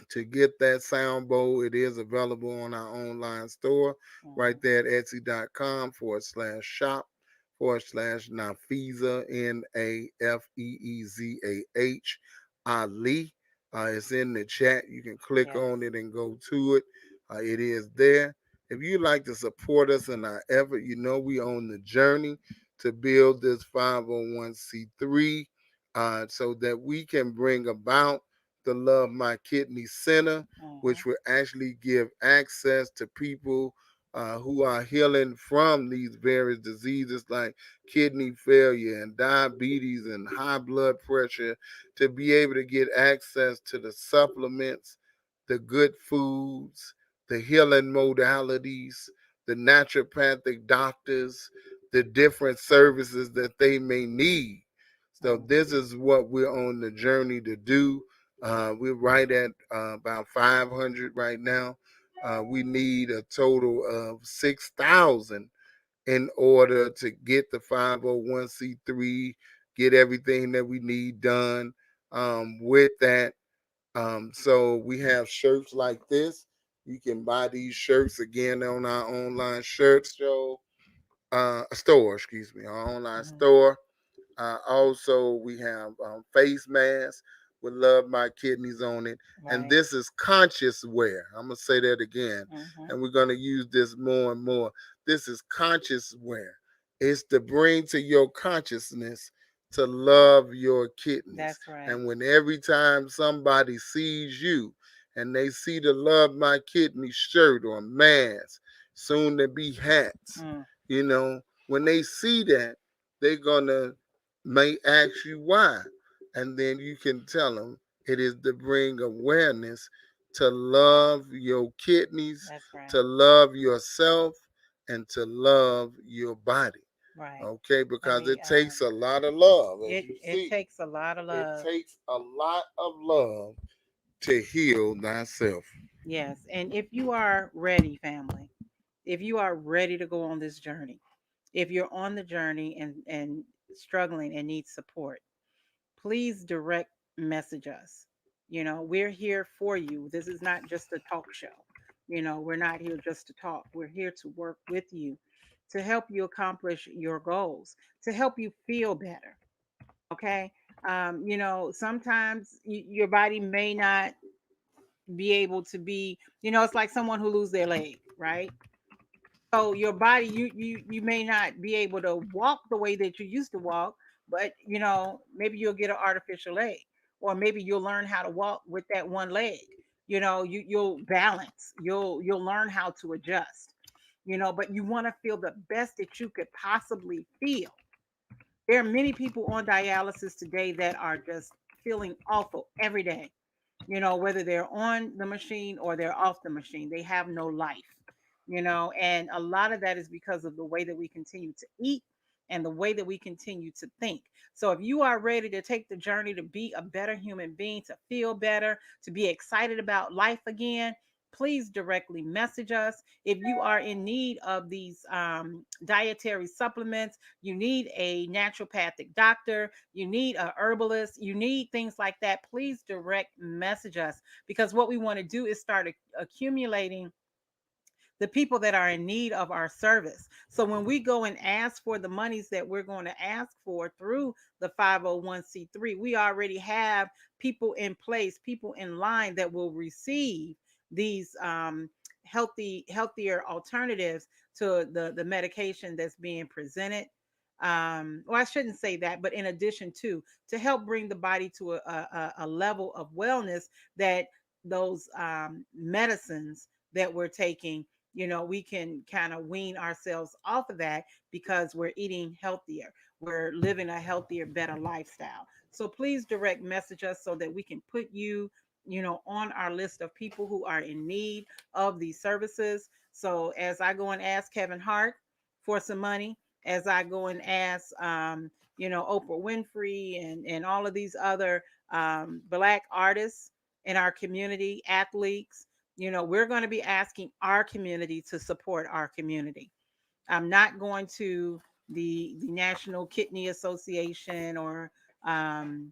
to get that sound bowl, it is available on our online store right there at etsy.com/shop/Nafiza, Nafeezah Ali. It's in the chat. You can click on it and go to it. It is there. If you'd like to support us in our effort, we on the journey to build this 501c3, so that we can bring about the Love My Kidney Center, which will actually give access to people who are healing from these various diseases like kidney failure and diabetes and high blood pressure, to be able to get access to the supplements, the good foods, the healing modalities, the naturopathic doctors, the different services that they may need. So this is what we're on the journey to do. We're right at about 500 right now. We need a total of 6,000 in order to get the 501c3, get everything that we need done with that. So we have shirts like this. You can buy these shirts again on our online store, our online store. Also, we have face masks with Love My Kidneys on it. Right. And this is conscious wear. I'm going to say that again. And we're going to use this more and more. This is conscious wear. It's to bring to your consciousness to love your kidneys. That's right. And when every time somebody sees you and they see the Love My Kidney shirt or mask, soon to be hats, when they see that, they're going to may ask you why. And then you can tell them it is to bring awareness to love your kidneys, That's right. to love yourself, and to love your body. Right. Okay, Let because me, it takes a lot of love, as you it see. takes a lot of It love. takes a lot of love to heal thyself. Yes. And if you are ready, family, if you are ready to go on this journey, if you're on the journey and struggling and need support, please direct message us. We're here for you. This is not just a talk show. We're not here just to talk. We're here to work with you, to help you accomplish your goals, to help you feel better. Okay. Sometimes your body may not be able to be, it's like someone who lose their leg, right? So your body, you may not be able to walk the way that you used to walk, but maybe you'll get an artificial leg, or maybe you'll learn how to walk with that one leg. You'll balance. You'll learn how to adjust. But you want to feel the best that you could possibly feel. There are many people on dialysis today that are just feeling awful every day. Whether they're on the machine or they're off the machine, they have no life, and a lot of that is because of the way that we continue to eat and the way that we continue to think. So if you are ready to take the journey to be a better human being, to feel better, to be excited about life again, please directly message us. If you are in need of these dietary supplements, you need a naturopathic doctor, you need a herbalist, you need things like that, please direct message us, because what we want to do is start accumulating the people that are in need of our service. So when we go and ask for the monies that we're going to ask for through the 501c3, we already have people in place, people in line that will receive these healthier alternatives to the medication that's being presented. Well, I shouldn't say that, but in addition to help bring the body to a level of wellness, that those medicines that we're taking, we can kind of wean ourselves off of that, because we're eating healthier. We're living a healthier, better lifestyle. So please direct message us so that we can put you, on our list of people who are in need of these services. So as I go and ask Kevin Hart for some money, as I go and ask, Oprah Winfrey and all of these other Black artists in our community, athletes, we're going to be asking our community to support our community. I'm not going to the National Kidney Association or um,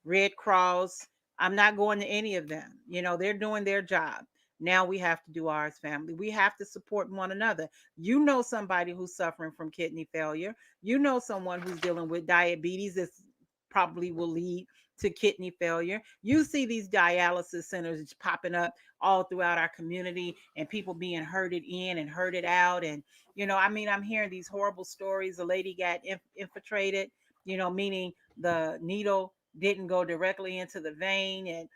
Red Cross. I'm not going to any of them. They're doing their job. Now we have to do ours, family. We have to support one another. You know somebody who's suffering from kidney failure. You know someone who's dealing with diabetes that probably will lead to kidney failure. You see these dialysis centers popping up all throughout our community, and people being herded in and herded out. And, I'm hearing these horrible stories. A lady got infiltrated, meaning the needle didn't go directly into the vein. And,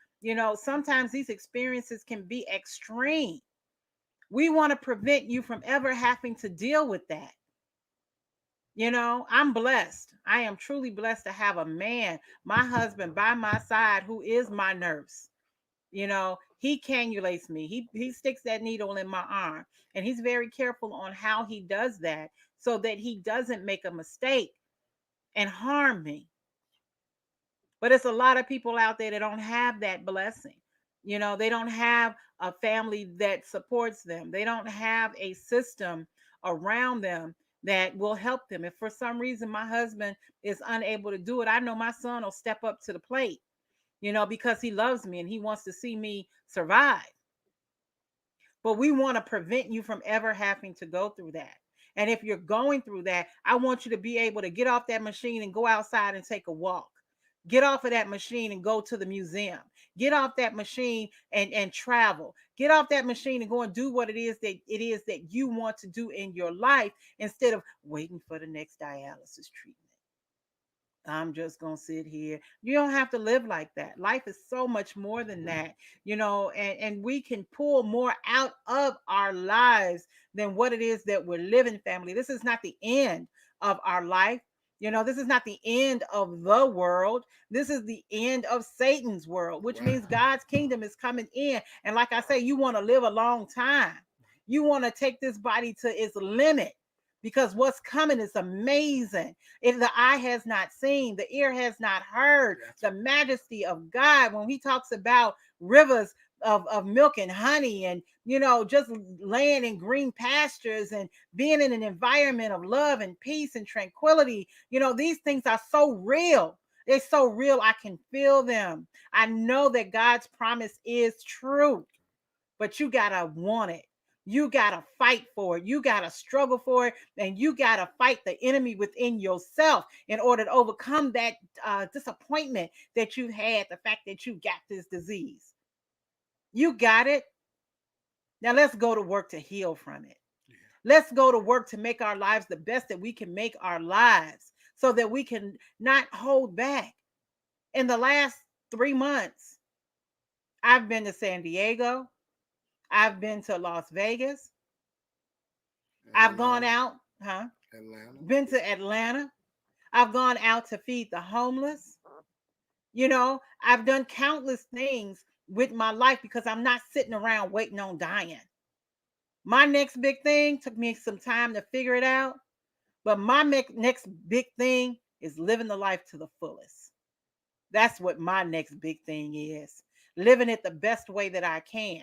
sometimes these experiences can be extreme. We want to prevent you from ever having to deal with that. I'm blessed. I am truly blessed to have a man, my husband, by my side, who is my nurse. He cannulates me. He sticks that needle in my arm, and he's very careful on how he does that so that he doesn't make a mistake and harm me. But it's a lot of people out there that don't have that blessing. They don't have a family that supports them. They don't have a system around them that will help them. If for some reason my husband is unable to do it, I know my son will step up to the plate, because he loves me and he wants to see me survive. But we want to prevent you from ever having to go through that. And if you're going through that, I want you to be able to get off that machine and go outside and take a walk. Get off of that machine and go to the museum. Get off that machine and travel. Get off that machine and go and do what it is that you want to do in your life, instead of waiting for the next dialysis treatment. I'm just going to sit here. You don't have to live like that. Life is so much more than that, and we can pull more out of our lives than what it is that we're living, family. This is not the end of our life. You know, this is not the end of the world. This is the end of Satan's world, which means God's kingdom is coming in. And like I say, you want to live a long time. You want to take this body to its limit because what's coming is amazing. If the eye has not seen, the ear has not heard the majesty of God. When he talks about rivers of milk and honey and, you know, just laying in green pastures and being in an environment of love and peace and tranquility, you know, these things are so real. They're so real. I can feel them. I know that God's promise is true, but you got to want it. You got to fight for it. You got to struggle for it. And you got to fight the enemy within yourself in order to overcome that disappointment that you had, the fact that you got this disease. You got it. Now let's go to work to heal from it. Let's go to work to make our lives the best that we can make our lives so that we can not hold back. In the last 3 months, I've been to San Diego. I've been to Las Vegas. I've gone out, been to Atlanta. I've gone out to feed the homeless. You know, I've done countless things with my life because I'm not sitting around waiting on dying. My next big thing took me some time to figure it out, but my next big thing is living the life to the fullest. That's what my next big thing is. Living it the best way that I can.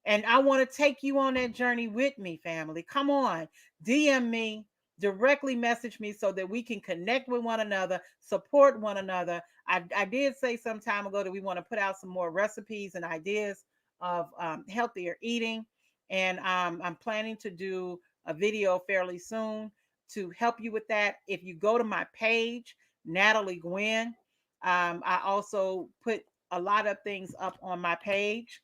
And I want to take you on that journey with me, family. Come on, DM me, directly message me so that we can connect with one another, support one another. I did say some time ago that we want to put out some more recipes and ideas of healthier eating. And I'm planning to do a video fairly soon to help you with that. If you go to my page, Natalie Gwen, I also put a lot of things up on my page.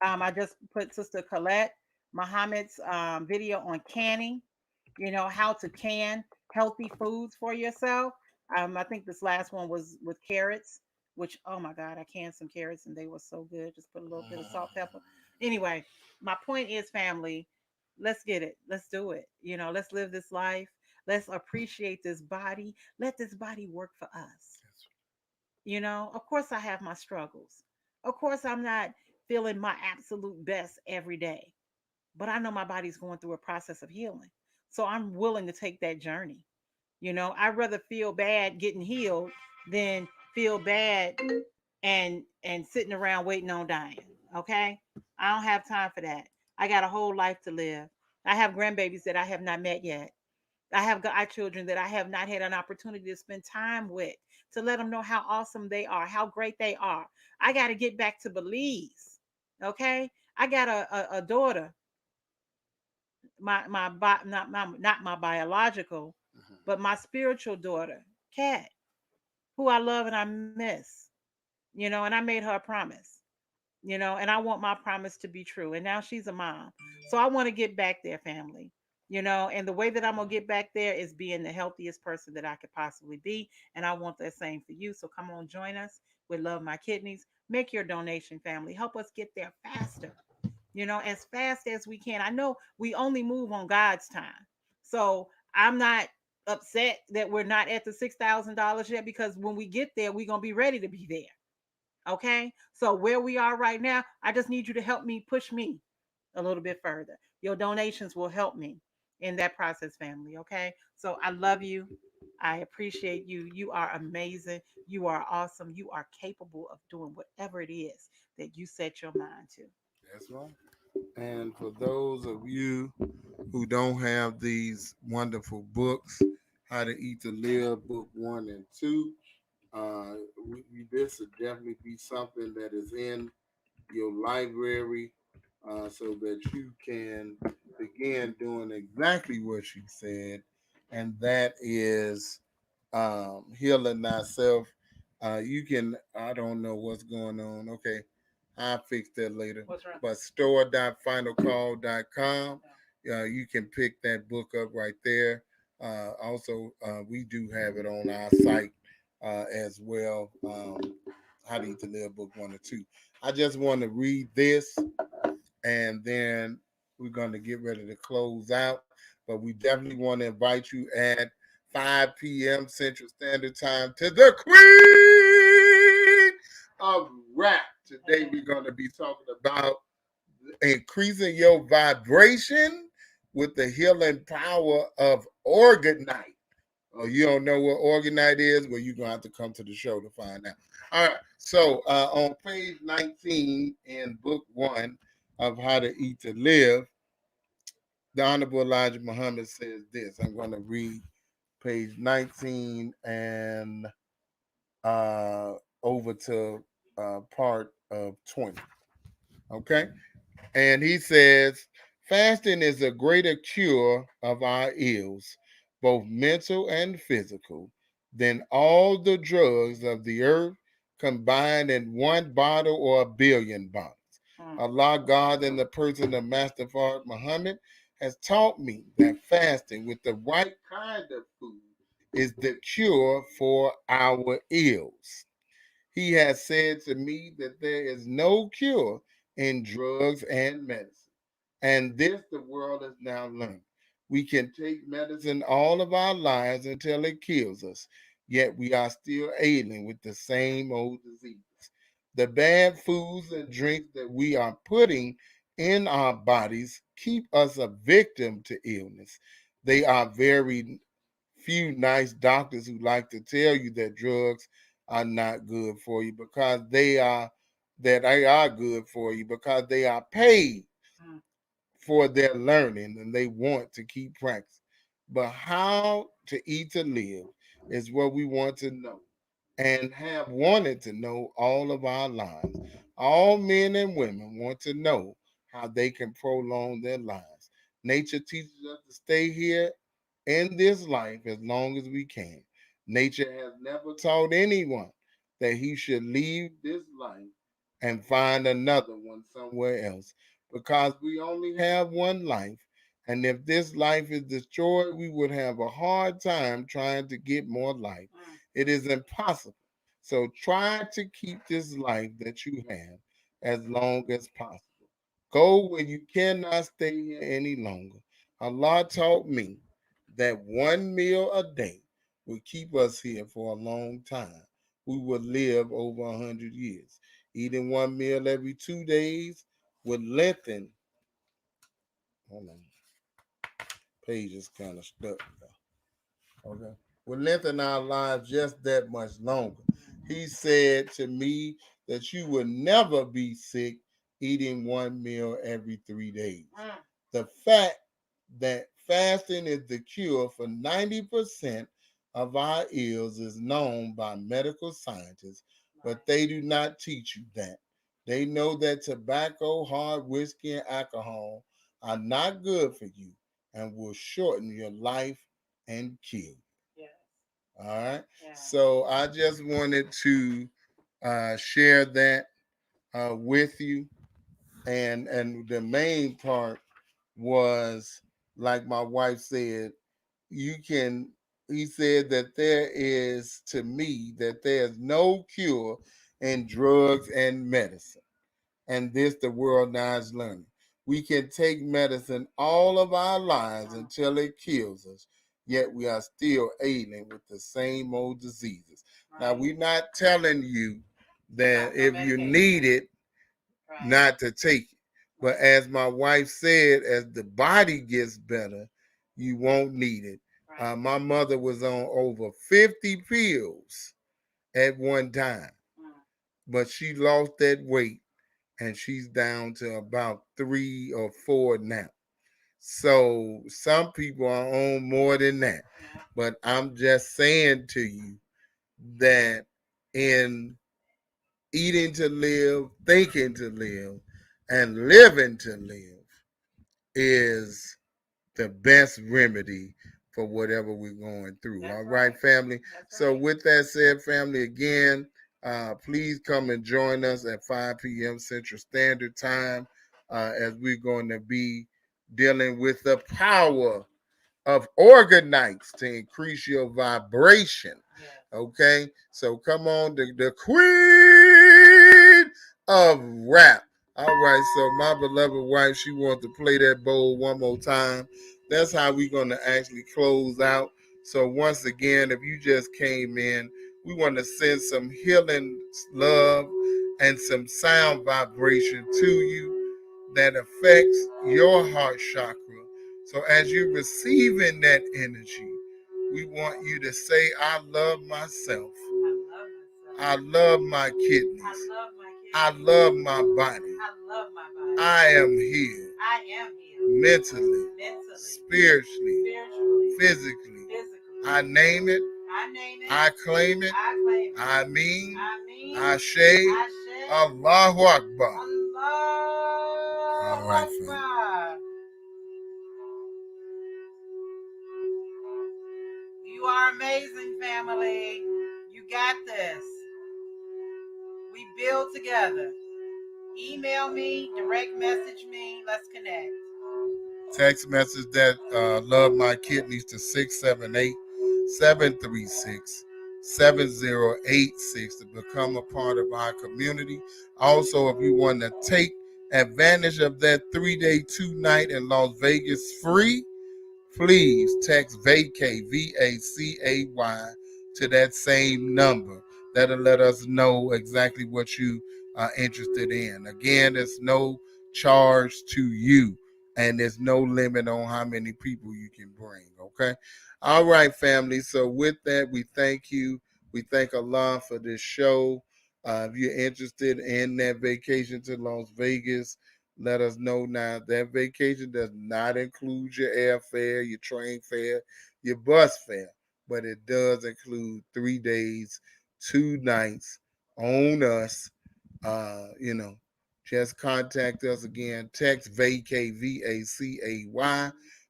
I just put Sister Colette Muhammad's video on canning, you know, how to can healthy foods for yourself. I think this last one was with carrots, which, oh my God, I canned some carrots and they were so good. Just put a little bit of salt, pepper. Anyway, my point is, family, let's get it. Let's do it. You know, let's live this life. Let's appreciate this body. Let this body work for us. You know, of course, I have my struggles. Of course, I'm not feeling my absolute best every day, but I know my body's going through a process of healing. So I'm willing to take that journey. You know, I'd rather feel bad getting healed than feel bad and sitting around waiting on dying. Okay? I don't have time for that. I got a whole life to live. I have grandbabies that I have not met yet. I have godchildren that I have not had an opportunity to spend time with to let them know how awesome they are, how great they are. I got to get back to Belize. Okay, I got a daughter, not my biological, but my spiritual daughter, Kat, who I love and I miss. You know, and I made her a promise. You know, and I want my promise to be true. And now she's a mom. So I want to get back there, family. You know, and the way that I'm going to get back there is being the healthiest person that I could possibly be. And I want that same for you. So come on, join us with Love My Kidneys. Make your donation, family. Help us get there faster, you know, as fast as we can. I know we only move on God's time. So I'm not upset that we're not at the $6,000 yet because when we get there, we're going to be ready to be there. Okay. So where we are right now, I just need you to help me push me a little bit further. Your donations will help me in that process, family. Okay. So I love you. I appreciate you. You are amazing. You are awesome. You are capable of doing whatever it is that you set your mind to. That's right. And for those of you who don't have these wonderful books, How to Eat to Live, book 1 and 2, this would definitely be something that is in your library so that you can begin doing exactly what she said, and that is healing thyself. You can, I don't know what's going on. Okay, I'll fix that later. What's wrong? But store.finalcall.com, you can pick that book up right there. Also, we do have it on our site as well. How to Eat to Live, book 1 and 2. I just want to read this, and then we're going to get ready to close out. But we definitely want to invite you at 5 p.m. Central Standard Time to the Queen of Rap. Today we're going to be talking about increasing your vibration with the healing power of orgonite. Oh, you don't know what orgonite is? Well, you're going to have to come to the show to find out. All right. So on page 19 in book 1 of How to Eat to Live, the Honorable Elijah Muhammad says this. I'm going to read page 19 and over to part of 20. Okay. And he says, fasting is a greater cure of our ills, both mental and physical, than all the drugs of the earth combined in one bottle or a billion bottles. Allah, God, in the person of Master Fard Muhammad, has taught me that fasting with the right kind of food is the cure for our ills. He has said to me that there is no cure in drugs and medicine. And this the world has now learned. We can take medicine all of our lives until it kills us, yet we are still ailing with the same old diseases. The bad foods and drinks that we are putting in our bodies keep us a victim to illness. They are very few nice doctors who like to tell you that drugs are not good for you because they are good for you because they are paid for their learning and they want to keep practicing. But how to eat to live is what we want to know and have wanted to know all of our lives. All men and women want to know how they can prolong their lives. Nature teaches us to stay here in this life as long as we can. Nature has never taught anyone that he should leave this life and find another one somewhere else because we only have one life. And if this life is destroyed, we would have a hard time trying to get more life. It is impossible. So try to keep this life that you have as long as possible. Go where you cannot stay here any longer. Allah taught me that one meal a day would keep us here for a long time. We would live over 100 years. Eating one meal every 2 days would lengthen. Hold on. Page is kind of stuck. Okay. Would lengthen our lives just that much longer. He said to me that you would never be sick eating one meal every 3 days. The fact that fasting is the cure for 90% of our ills is known by medical scientists, but they do not teach you that. They know that tobacco, hard whiskey, and alcohol are not good for you and will shorten your life and kill you. Yes. All right. Yeah. So I just wanted to share that with you, and the main part was like my wife said. You can. He said that there is to me that there's no cure in drugs and medicine, and this the world now is learning. We can take medicine all of our lives until it kills us, yet we are still ailing with the same old diseases. Now, we're not telling you that if you need it, not to take it. But as my wife said, as the body gets better, you won't need it. My mother was on over 50 pills at one time, but she lost that weight and she's down to about 3 or 4 now. So some people are on more than that. But I'm just saying to you that in eating to live, thinking to live, and living to live is the best remedy for whatever we're going through. That's All right, family. So with that said, family, again, please come and join us at 5 p.m. Central Standard Time as we're going to be dealing with the power of organites to increase your vibration. Yes. Okay, so come on, the queen of rap. All right, so my beloved wife, she wants to play that bowl one more time. That's how we're going to actually close out. So once again, if you just came in, we want to send some healing love and some sound vibration to you that affects your heart chakra. So as you're receiving that energy, we want you to say, I love myself. I love my kidneys. I love my body. I am healed. Mentally, spiritually, physically. I name it. I claim it. I mean. Ashe. Allahu Akbar. All right, fam. You are amazing, family. You got this. We build together. Email me, direct message me. Let's connect. Text message that love my kidneys to 678-736-7086 to become a part of our community. Also, if you want to take advantage of that 3-day, 2-night in Las Vegas free, please text VACAY, VACAY, to that same number. That'll let us know exactly what you are interested in. Again, there's no charge to you, and there's no limit on how many people you can bring, okay? All right, family. So with that, we thank you. We thank Allah for this show. If you're interested in that vacation to Las Vegas, let us know now. That vacation does not include your airfare, your train fare, your bus fare, but it does include 3 days, 2 nights on us. Just contact us again. Text VACAY, VACAY,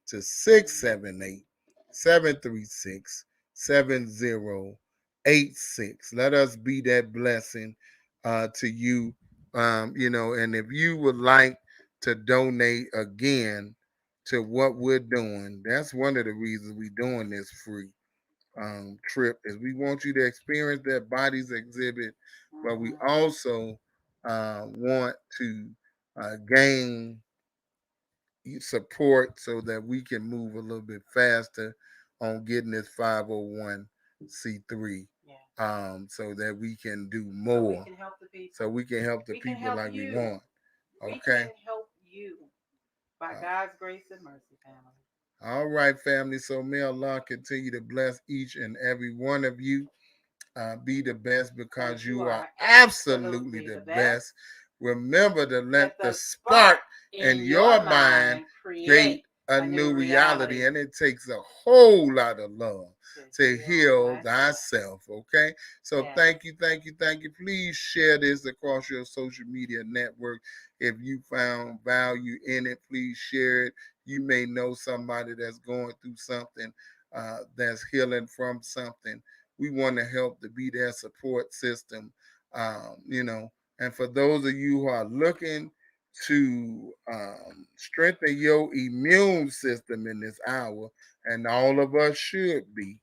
to 678-736-7086. Let us be that blessing to you. And if you would like to donate again to what we're doing, that's one of the reasons we're doing this free trip, is we want you to experience that bodies exhibit, but we also want to gain support so that we can move a little bit faster on getting this 501c3, so that we can do more, so we can help the people like we want. Okay, we can help you by God's grace and mercy, family. All right, family. So may Allah continue to bless each and every one of you. Be the best, because you are absolutely the best. Remember to let the spark in your mind create a new reality. And it takes a whole lot of love to heal thyself. Okay. So thank you. Please share this across your social media network. If you found value in it, please share it. You may know somebody that's going through something, that's healing from something. We want to help to be their support system, And for those of you who are looking to strengthen your immune system in this hour, and all of us should be,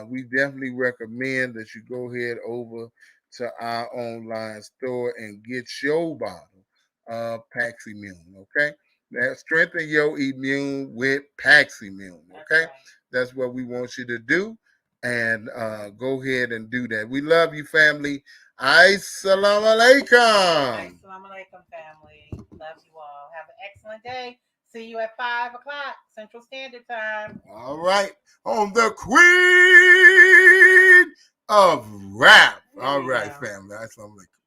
we definitely recommend that you go ahead over to our online store and get your bottle of Paximune, okay? That strengthen your immune with Paximune, okay? That's what we want you to do, and go ahead and do that. We love you, family. Assalamu alaikum. Assalamu alaikum, family. Love you all. Have an excellent day. See you at 5 o'clock Central Standard Time. All right. On the Queen of Rap. All right, family. Assalamu alaikum.